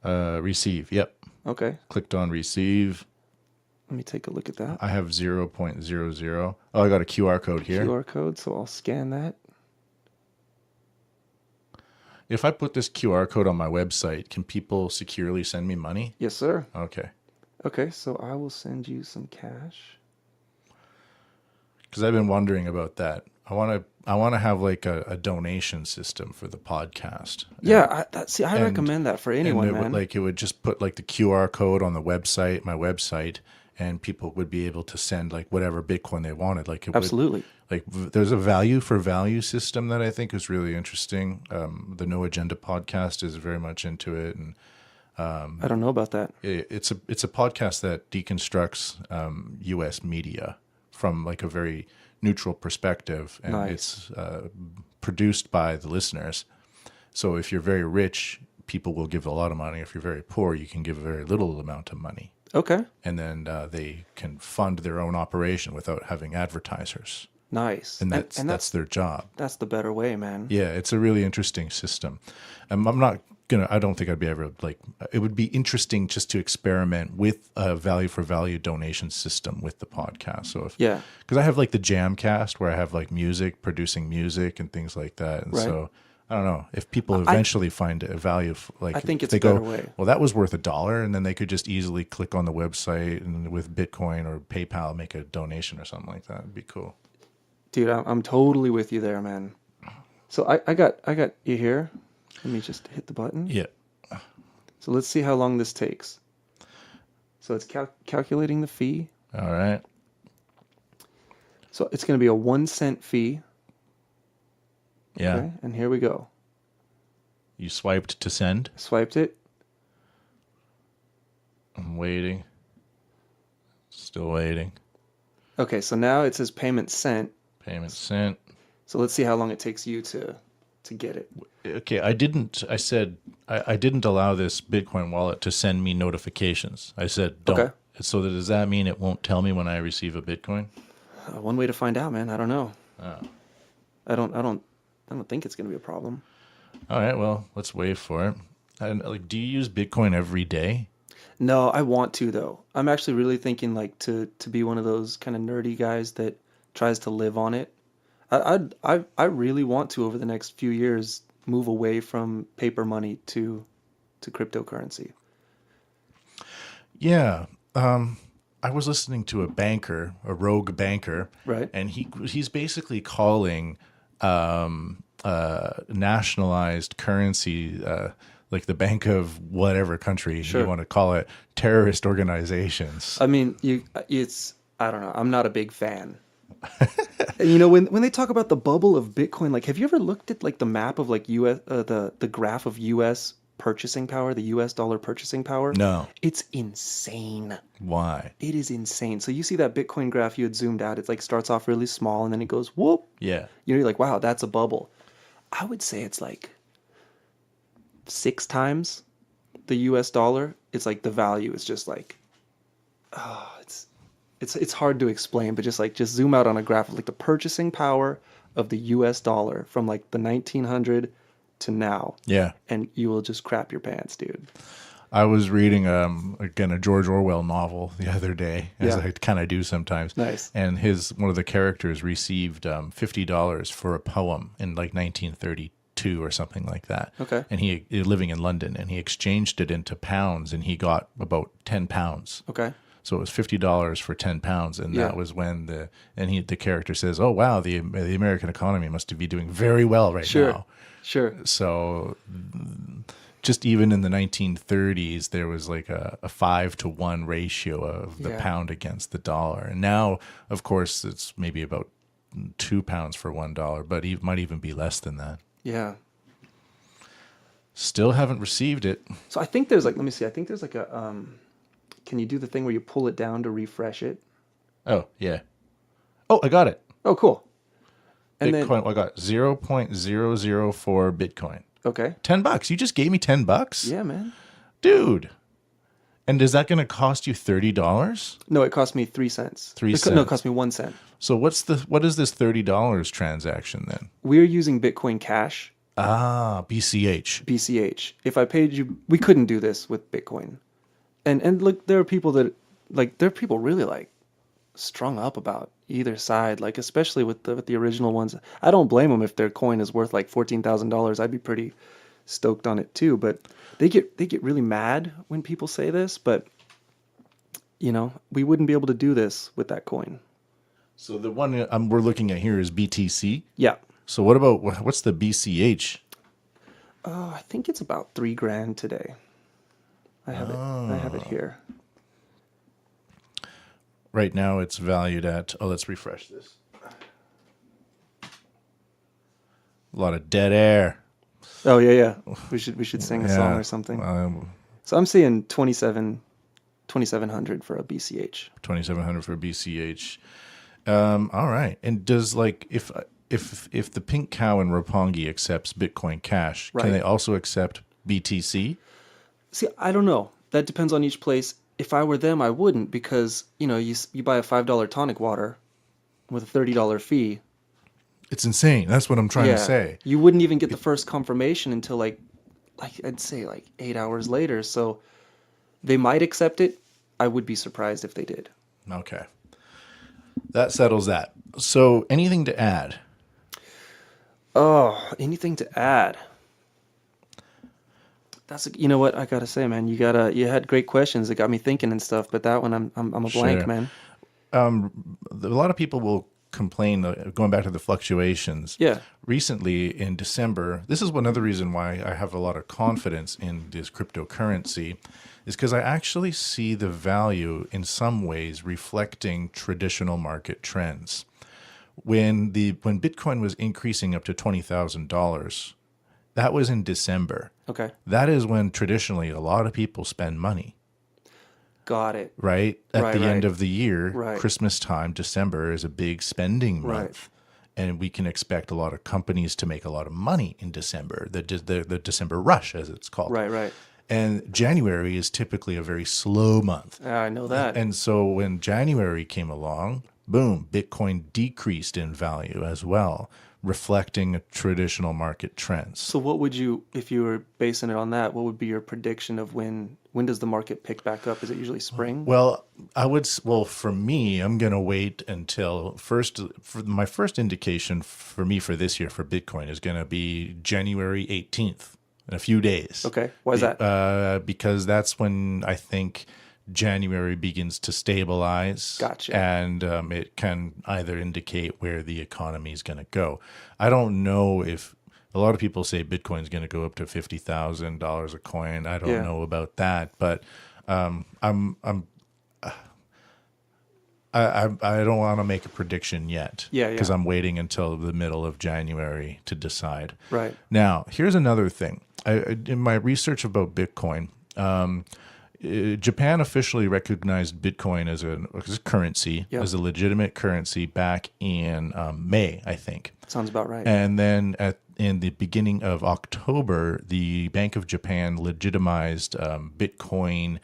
Receive. Yep. Okay. Clicked on receive. Let me take a look at that. I have 0.00. Oh, I got a QR code here. QR code, so I'll scan that. If I put this QR code on my website, can people securely send me money? Yes, sir. Okay. Okay, so I will send you some cash. Because I've been wondering about that. I want to have like a donation system for the podcast. Yeah, I recommend that for anyone, and man. it would just put like the QR code on the website, my website, and people would be able to send like whatever Bitcoin they wanted. Like it Absolutely. There's a value for value system that I think is really interesting. The No Agenda podcast is very much into it, and I don't know about that. it's a podcast that deconstructs U.S. media from like a very neutral perspective, and Nice. it's produced by the listeners. So if you're very rich, people will give a lot of money. If you're very poor, you can give a very little amount of money, Okay. and then they can fund their own operation without having advertisers, Nice. and that's their job. That's the better way, man. Yeah, it's a really interesting system. I don't think I'd be ever it would be interesting just to experiment with a value for value donation system with the podcast. So Yeah. because I have like the Jamcast where I have like music, producing music and things like that. And Right. so I don't know if people eventually find a value, I think if it's they a better go, way. well, that was worth $1, and then they could just easily click on the website and with Bitcoin or PayPal, make a donation or something like that. It'd be cool. Dude, I'm totally with you there, man. So I got you here. Let me just hit the button. Yeah. So let's see how long this takes. So it's calculating the fee. All right. So it's going to be a 1 cent fee. Yeah. Okay, and here we go. You swiped to send. Swiped it. I'm waiting. Still waiting. Okay, so now it says payment sent. Payment sent. So let's see how long it takes you to get it. Okay, I said I didn't allow this Bitcoin wallet to send me notifications. I said don't. Okay. So does that mean it won't tell me when I receive a Bitcoin? One way to find out, man. I don't know. Oh. I don't think it's going to be a problem. All right, well, let's wait for it. And do you use Bitcoin every day? No, I want to though. I'm actually really thinking like to be one of those kind of nerdy guys that tries to live on it. I really want to over the next few years move away from paper money to cryptocurrency. Yeah. I was listening to a rogue banker, Right. and he's basically calling nationalized currency, like the Bank of whatever country you want to call it, terrorist organizations. I mean, I don't know. I'm not a big fan. And, when they talk about the bubble of Bitcoin, like, have you ever looked at like the map of like US, the graph of US purchasing power, the US dollar purchasing power? No. It's insane. Why? It is insane. So you see that Bitcoin graph you had zoomed out, it's like starts off really small and then it goes whoop. Yeah. You're like, wow, that's a bubble. I would say it's like 6 times the US dollar. It's like the value is just like, it's hard to explain, but just zoom out on a graph of like the purchasing power of the US dollar from like the 1900 to now, Yeah. and you will just crap your pants, dude. I was reading again a George Orwell novel the other day, as Yeah. I kind of do sometimes. Nice. And one of the characters received $50 for a poem in like 1932 or something like that. Okay. And he living in London, and he exchanged it into pounds, and he got about 10 pounds. Okay. So it was $50 for 10 pounds, and Yeah. that was when the character says, "Oh wow, the American economy must be doing very well right Sure. now." Sure. So just even in the 1930s, there was like a 5-to-1 ratio of the Yeah. pound against the dollar. And now, of course, it's maybe about 2 pounds for $1, but it might even be less than that. Yeah. Still haven't received it. So I think there's like, let me see. I think there's like a can you do the thing where you pull it down to refresh it? Oh, yeah. Oh, I got it. Oh, cool. And Bitcoin, I got 0.004 Bitcoin. Okay. $10. You just gave me $10? Yeah, man. Dude. And is that going to cost you $30? No, it cost me 3 cents. 3 No, cents. it cost me 1 cent. So what is this $30 transaction then? We're using Bitcoin Cash, BCH. BCH. If I paid you, we couldn't do this with Bitcoin. And look, there are people really like strung up about either side, like especially with the original ones. I don't blame them if their coin is worth like $14,000. I'd be pretty stoked on it too, but they get really mad when people say this, but we wouldn't be able to do this with that coin. So the one we're looking at here is BTC. Yeah. So what's the BCH? Oh, I think it's about $3,000 today. I have it here. Right now it's valued at, let's refresh this. A lot of dead air. Oh yeah. We should sing a song or something. So I'm seeing 2,700 for a BCH. 2,700 for BCH. All right. And does like if the Pink Cow in Roppongi accepts Bitcoin Cash, Right. can they also accept BTC? See, I don't know. That depends on each place. If I were them, I wouldn't, because you buy a $5 tonic water with a $30 fee. It's insane. That's what I'm trying to say. You wouldn't even get the first confirmation until like I'd say like 8 hours later. So they might accept it. I would be surprised if they did. Okay. That settles that. So anything to add? Oh, anything to add? You know what I gotta say, man. You had great questions that got me thinking and stuff, but that one I'm a blank, Sure. man. A lot of people will complain, going back to the fluctuations. Yeah. Recently in December, this is another reason why I have a lot of confidence in this cryptocurrency, is because I actually see the value in some ways reflecting traditional market trends. When Bitcoin was increasing up to $20,000, that was in December. Okay. That is when traditionally a lot of people spend money. Got it. Right? At the end right. of the year, Right. Christmas time, December is a big spending month. Right. And we can expect a lot of companies to make a lot of money in December, the December rush, as it's called. Right. And January is typically a very slow month. I know that. And so when January came along, boom, Bitcoin decreased in value as well, reflecting traditional market trends. So what would you, if you were basing it on that, what would be your prediction of when does the market pick back up? Is it usually spring? Well, for me, I'm going to wait until my first indication for me for this year for Bitcoin is going to be January 18th, in a few days. Okay. Why is that? Because that's when I think January begins to stabilize. Gotcha. And it can either indicate where the economy is going to go. I don't know if a lot of people say Bitcoin's going to go up to $50,000 a coin. I don't know about that, but I don't want to make a prediction yet. Yeah. Because I'm waiting until the middle of January to decide. Right. Now, here's another thing. In my research about Bitcoin, Japan officially recognized Bitcoin as a currency, as a legitimate currency back in May, I think. Sounds about right. And then in the beginning of October, the Bank of Japan legitimized Bitcoin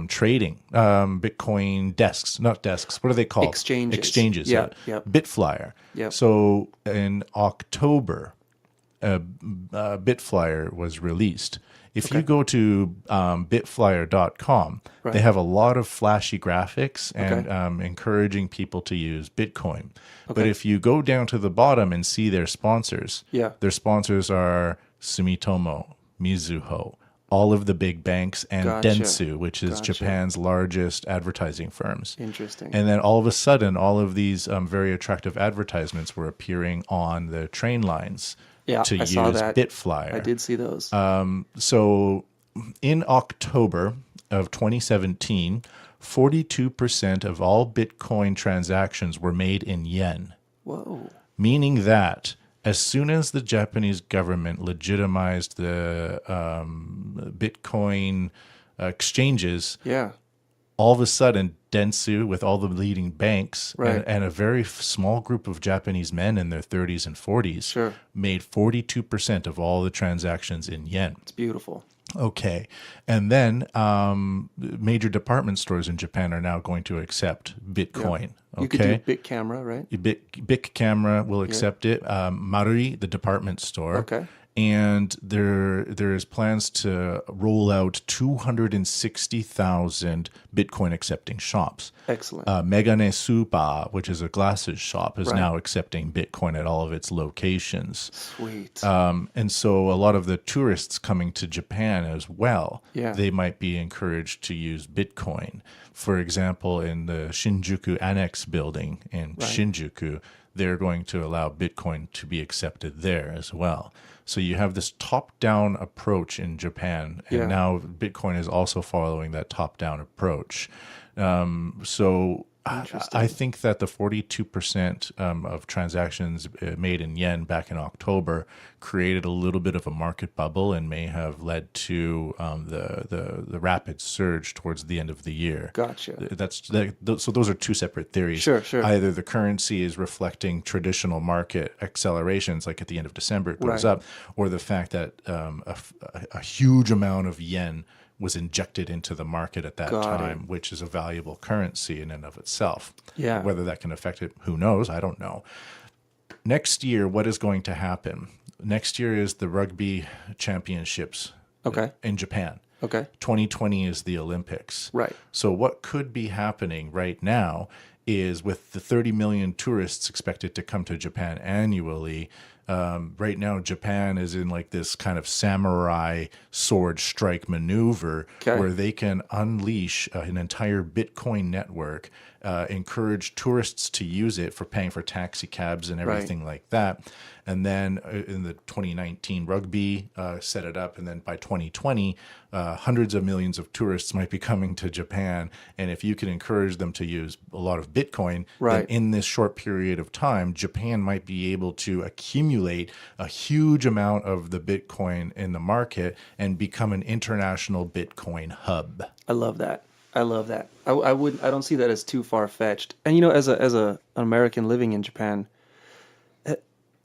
trading, Bitcoin desks, not desks. What are they called? Exchanges. Exchanges. Yeah, yep. Bitflyer. Yep. So in October, Bitflyer was released. If you Okay. go to bitflyer.com, they Right. have a lot of flashy graphics and Okay. encouraging people to use Bitcoin. But Okay. if you go down to the bottom and see their sponsors, Yeah. their sponsors are Sumitomo, Mizuho, all of the big banks, and Gotcha. Dentsu, which is Gotcha. Japan's largest advertising firms. Interesting. And then all of a sudden, all of these very attractive advertisements were appearing on the train lines Yeah, to I saw use that. I Bitflyer. did see those. So in October of 2017, 42% of all Bitcoin transactions were made in yen, Whoa. meaning that as soon as the Japanese government legitimized the Bitcoin exchanges, Yeah. all of a sudden, Dentsu, with all the leading banks Right. and a very small group of Japanese men in their 30s and 40s, Sure. made 42% of all the transactions in yen. It's beautiful. Okay. And then major department stores in Japan are now going to accept Yeah. Bitcoin. You could do Okay. bit camera, right? Bic Camera will Yeah. accept it. Marui, the department store. Okay. And there is plans to roll out 260,000 Bitcoin accepting shops. Excellent. Megane Supa, which is a glasses shop, is Right. now accepting Bitcoin at all of its locations. Sweet. And so a lot of the tourists coming to Japan as well, Yeah. they might be encouraged to use Bitcoin. For example, in the Shinjuku Annex building in Shinjuku, they're going to allow Bitcoin to be accepted there as well. So you have this top-down approach in Japan, and Yeah. now Bitcoin is also following that top-down approach. So I think that the 42% of transactions made in yen back in October created a little bit of a market bubble and may have led to the rapid surge towards the end of the year. Gotcha. So those are two separate theories. Sure, sure. Either the currency is reflecting traditional market accelerations, like at the end of December it goes Right. up, or the fact that a huge amount of yen was injected into the market at that Got it. time, which is a valuable currency in and of itself. Yeah. Whether that can affect it, who knows? I don't know. Next year, what is going to happen? Next year is the rugby championships Okay. in Japan. Okay. 2020 is the Olympics. Right. So what could be happening right now is with the 30 million tourists expected to come to Japan annually, right now Japan is in like this kind of samurai sword strike maneuver Okay. where they can unleash an entire Bitcoin network, encourage tourists to use it for paying for taxi cabs and everything like that. And then in the 2019 rugby, set it up. And then by 2020, hundreds of millions of tourists might be coming to Japan. And if you can encourage them to use a lot of Bitcoin, then in this short period of time, Japan might be able to accumulate a huge amount of the Bitcoin in the market and become an international Bitcoin hub. I love that. I love that. I don't see that as too far fetched. And as an American living in Japan,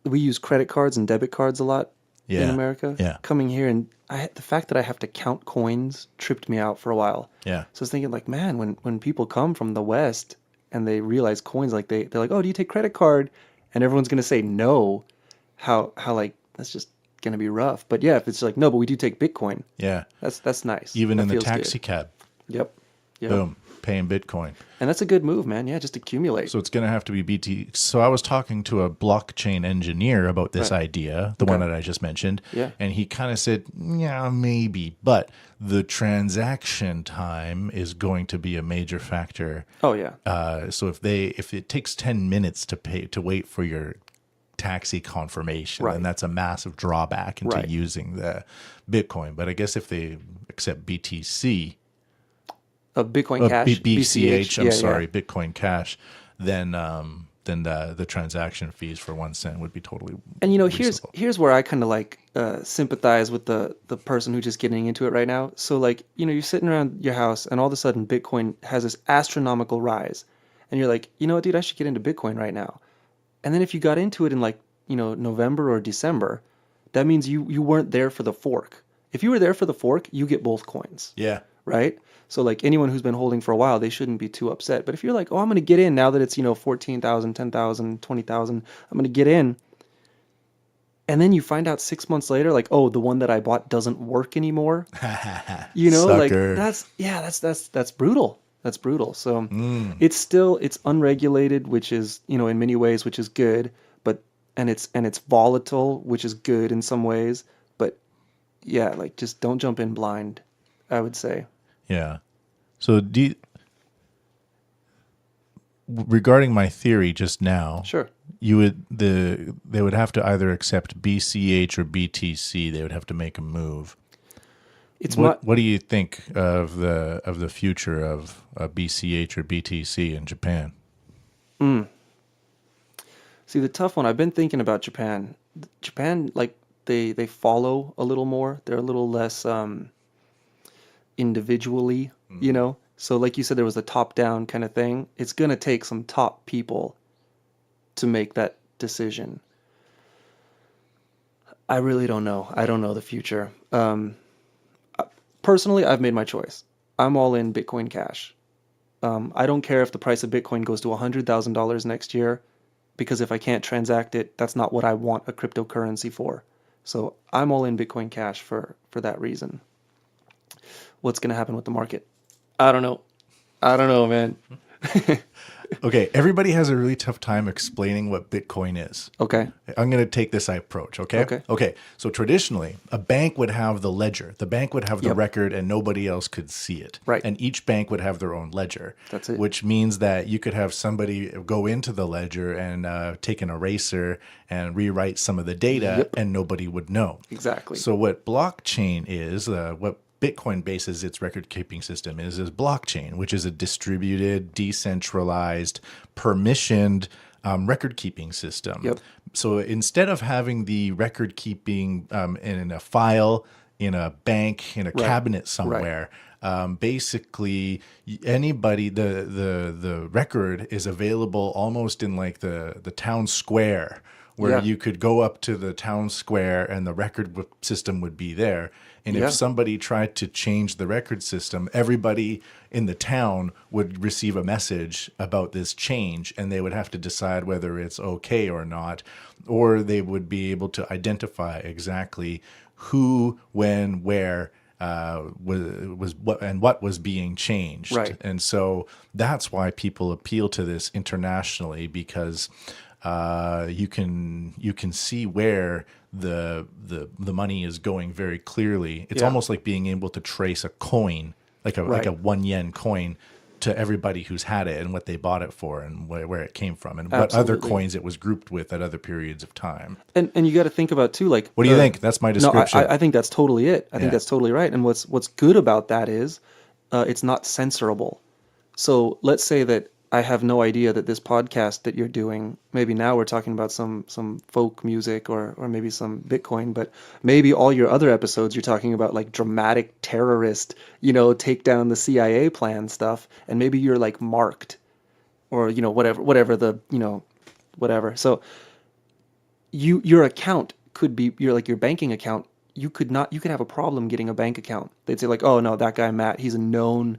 we use credit cards and debit cards a lot in Yeah. America. Yeah. Coming here and the fact that I have to count coins tripped me out for a while. Yeah. So I was thinking like, man, when people come from the West and they realize coins, like they're like, oh, do you take credit card? And everyone's gonna say no. How like that's just gonna be rough. But yeah, if it's like no, but we do take Bitcoin. Yeah. That's nice. Even That in the feels taxi good. cab. Yep. Yep. Boom. Paying Bitcoin. And that's a good move, man. Yeah, just accumulate. So it's going to have to be BT. So I was talking to a blockchain engineer about this idea, the one that I just mentioned. Yeah. And he kind of said, yeah, maybe. But the transaction time is going to be a major factor. Oh yeah. So if it takes 10 minutes to wait for your taxi confirmation, then that's a massive drawback into using the Bitcoin. But I guess if they accept BTC, Bitcoin Cash, BCH, I'm Yeah, sorry, yeah. Bitcoin Cash, then the transaction fees for 1 cent would be totally And reasonable. here's where I kind of like sympathize with the person who's just getting into it right now. So like you're sitting around your house and all of a sudden Bitcoin has this astronomical rise, and you're like, you know what, dude, I should get into Bitcoin right now. And then if you got into it in like November or December, that means you weren't there for the fork. If you were there for the fork, you get both coins. Yeah. right? So like anyone who's been holding for a while, they shouldn't be too upset. But if you're like, oh, I'm going to get in now that it's, 14,000, 10,000, 20,000, I'm going to get in. And then you find out 6 months later, like, oh, the one that I bought doesn't work anymore. Like Sucker. that's brutal. That's brutal. So it's unregulated, which is, in many ways, which is good, but and it's volatile, which is good in some ways, but yeah, like just don't jump in blind, I would say. Yeah. So regarding my theory just now, Sure. they would have to either accept BCH or BTC. They would have to make a move. It's What do you think of the future of BCH or BTC in Japan? See, the tough one, I've been thinking about Japan. Japan, like they follow a little more. They're a little less individually, So like you said, there was a top-down kind of thing. It's going to take some top people to make that decision. I really don't know. I don't know the future. Personally, I've made my choice. I'm all in Bitcoin Cash. I don't care if the price of Bitcoin goes to $100,000 next year, because if I can't transact it, that's not what I want a cryptocurrency for. So I'm all in Bitcoin Cash for that reason. What's going to happen with the market? I don't know, man. Okay, everybody has a really tough time explaining what Bitcoin is. Okay. I'm going to take this approach, okay? Okay, so traditionally, a bank would have the ledger. The bank would have the record and nobody else could see it. Right. And each bank would have their own ledger. That's it. Which means that you could have somebody go into the ledger and take an eraser and rewrite some of the data and nobody would know. Exactly. So what blockchain is, what Bitcoin bases its record-keeping system is blockchain, which is a distributed, decentralized, permissioned record-keeping system. Yep. So instead of having the record-keeping in a file, in a bank, in a cabinet somewhere, basically anybody, the record is available almost in like the town square, where you could go up to the town square and the record system would be there. And if somebody tried to change the record system, everybody in the town would receive a message about this change, and they would have to decide whether it's okay or not, or they would be able to identify exactly who, when, where was what and what was being changed. Right. And so that's why people appeal to this internationally, because you can see where the money is going very clearly. It's almost like being able to trace a coin, like a 1 yen coin, to everybody who's had it and what they bought it for and where it came from and what other coins it was grouped with at other periods of time. And you got to think about too, like, what do you think? That's my description. No, I think that's totally it. I think that's totally right. And what's good about that is it's not censorable. So let's say that I have no idea that this podcast that you're doing, maybe now we're talking about some folk music or maybe some Bitcoin, but maybe all your other episodes you're talking about like dramatic terrorist, take down the CIA plan stuff, and maybe you're like marked or whatever the whatever. So your account could be your banking account. You could have a problem getting a bank account. They'd say like, oh no, that guy Matt, he's a known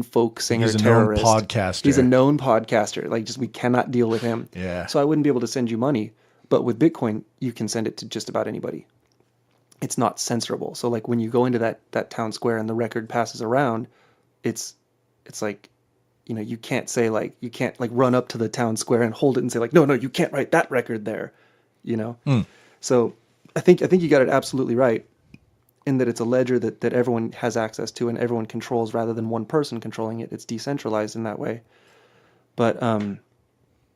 folk singer, he's a terrorist. known podcaster. He's a known podcaster. Like, just we cannot deal with him. Yeah. So I wouldn't be able to send you money. But with Bitcoin, you can send it to just about anybody. It's not censorable. So like when you go into that town square and the record passes around, it's like, you can't say like, you can't like run up to the town square and hold it and say like, no, you can't write that record there, So I think you got it absolutely right in that it's a ledger that everyone has access to and everyone controls rather than one person controlling it. It's decentralized in that way. But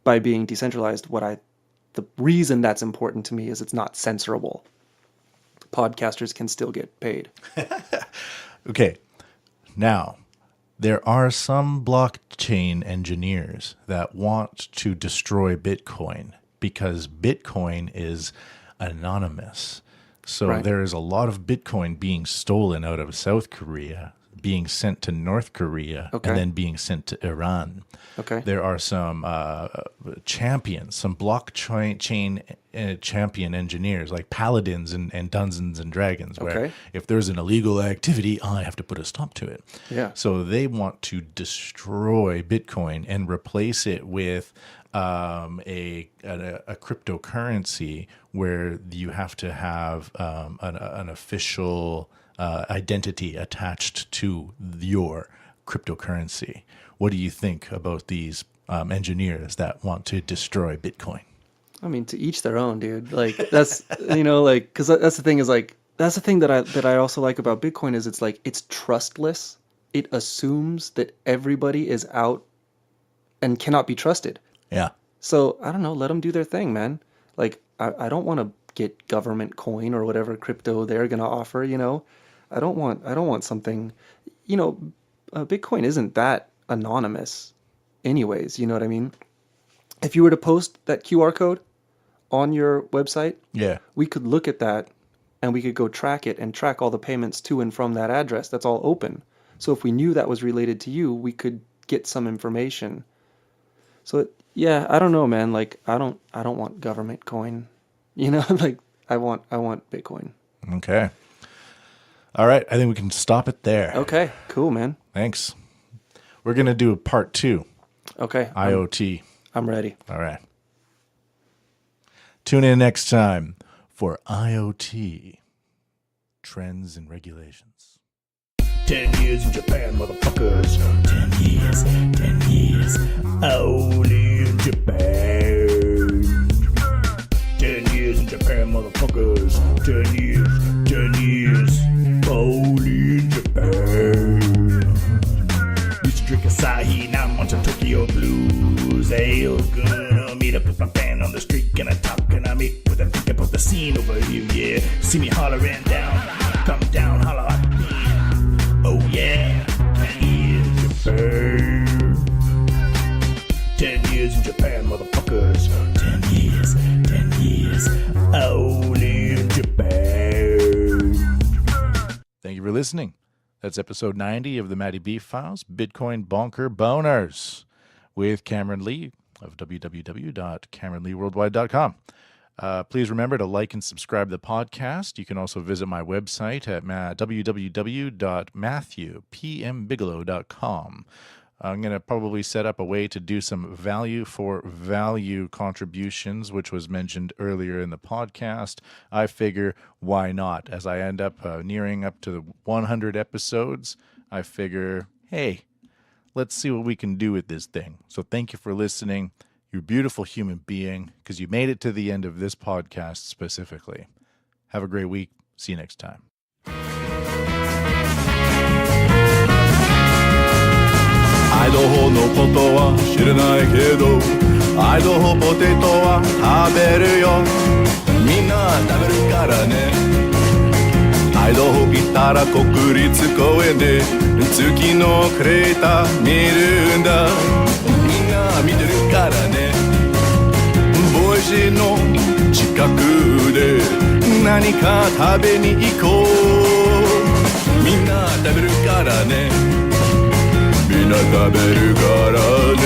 by being decentralized, the reason that's important to me is it's not censorable. Podcasters can still get paid. Okay. Now, there are some blockchain engineers that want to destroy Bitcoin because Bitcoin is anonymous. So there is a lot of Bitcoin being stolen out of South Korea, being sent to North Korea, and then being sent to Iran. Okay. There are some champions, some blockchain champion engineers, like paladins and Dungeons and Dragons, where Okay. if there's an illegal activity, I have to put a stop to it. Yeah. So they want to destroy Bitcoin and replace it with a cryptocurrency where you have to have an official identity attached to your cryptocurrency. What do you think about these engineers that want to destroy Bitcoin? I mean, to each their own, dude. Like that's like because that's the thing is like that's the thing that I also like about Bitcoin is it's like it's trustless. It assumes that everybody is out and cannot be trusted. Yeah. So I don't know. Let them do their thing, man. Like I don't want to get government coin or whatever crypto they're gonna offer. I don't want something. Bitcoin isn't that anonymous, anyways. You know what I mean? If you were to post that QR code on your website, Yeah. we could look at that and we could go track it and track all the payments to and from that address. That's all open. So if we knew that was related to you, we could get some information. So yeah, I don't know, man. Like I don't want government coin. Like I want Bitcoin. Okay. All right. I think we can stop it there. Okay, cool, man. Thanks. We're going to do a part 2, Okay, IoT. I'm ready. All right. Tune in next time for IoT trends and regulations. 10 years in Japan, motherfuckers. 10 years, only in Japan. 10 years in Japan, motherfuckers. 10 years, only in Japan. Used to drink Asahi, now I'm on to Tokyo Blues. Hey, oh, gonna meet up with my band on the street. Can I talk? Can I meet with a think about the scene over here? Yeah, see me hollering down. Come down, holler at me. Oh yeah, 10 years in Japan. 10 years in Japan, motherfuckers. 10 years, only in Japan. Thank you for listening. That's episode 90 of the Matty Beef Files, Bitcoin Bonker Boners, with Cameron Lee of www.cameronleeworldwide.com. Please remember to like and subscribe to the podcast. You can also visit my website at www.matthewpmbigelow.com. I'm going to probably set up a way to do some value for value contributions, which was mentioned earlier in the podcast. I figure, why not? As I end up nearing up to 100 episodes, I figure, hey, let's see what we can do with this thing. So thank you for listening. You're a beautiful human being because you made it to the end of this podcast specifically. Have a great week. See you next time. アイドホのことは知らないけどアイドホポテトは食べるよみんな食べるからねアイドホ行ったら国立公園で月のクレーター見るんだみんな見てるからねボイシーの近くで何か食べに行こうみんな食べるからねみんな食べるからね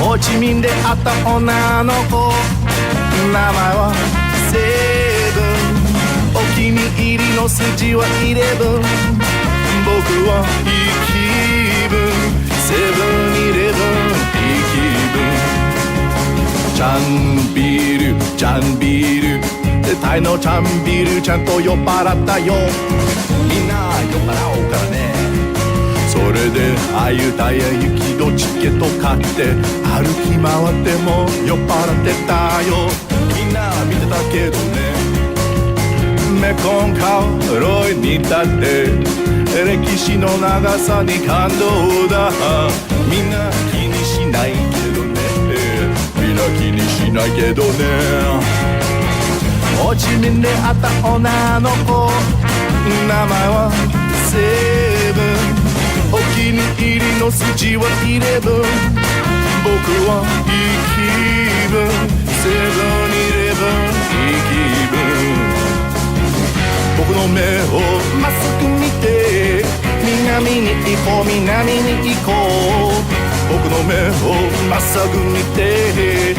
ホーチミンで会った女の子名前はセブンお気に入りの数字は11僕はいい気分セブン11いい気分チャンビールチャンビールタイのチャンビールちゃんと酔っ払ったよみんな酔っ払おうからねそれであゆたや雪のチケット買って歩き回っても酔っ払ってたよみんな見てたけどねメコンカロイにだって歴史の長さに感動だみんな気にしないけどねみんな気にしないけどねホーチミンで会った女の子名前はセブンお気に入りの数字は11僕はいい気分セブン11いい気分僕の目をまっすぐ見て南に行こう南に行こう僕の目をまっすぐ見て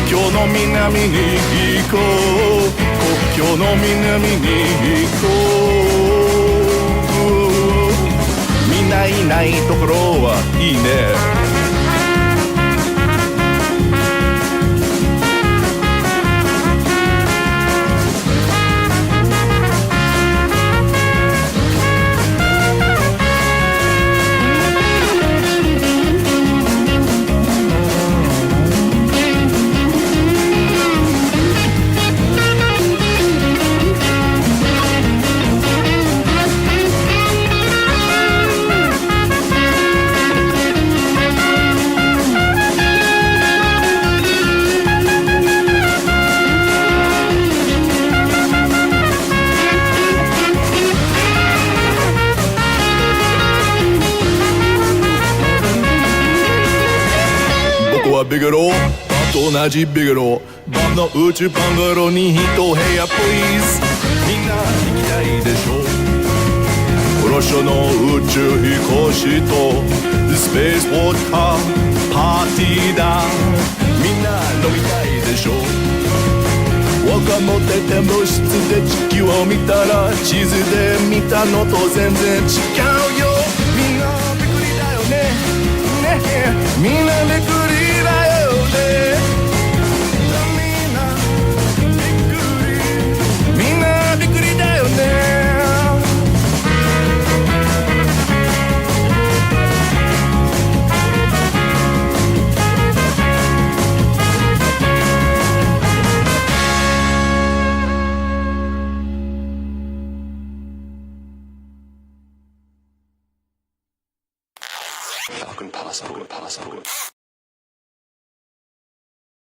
境の南に行こう国境の南に行こうみんないないところはいいねビゲローバと同じビゲローバの宇宙バンガローに一部屋プリーズみんな行きたいでしょプロショの宇宙飛行士とスペースウォーカーパーティーだみんな飲みたいでしょ若者って展望室で地球を見たら地図で見たのと全然違うよみんなびっくりだよねねみんなびっくり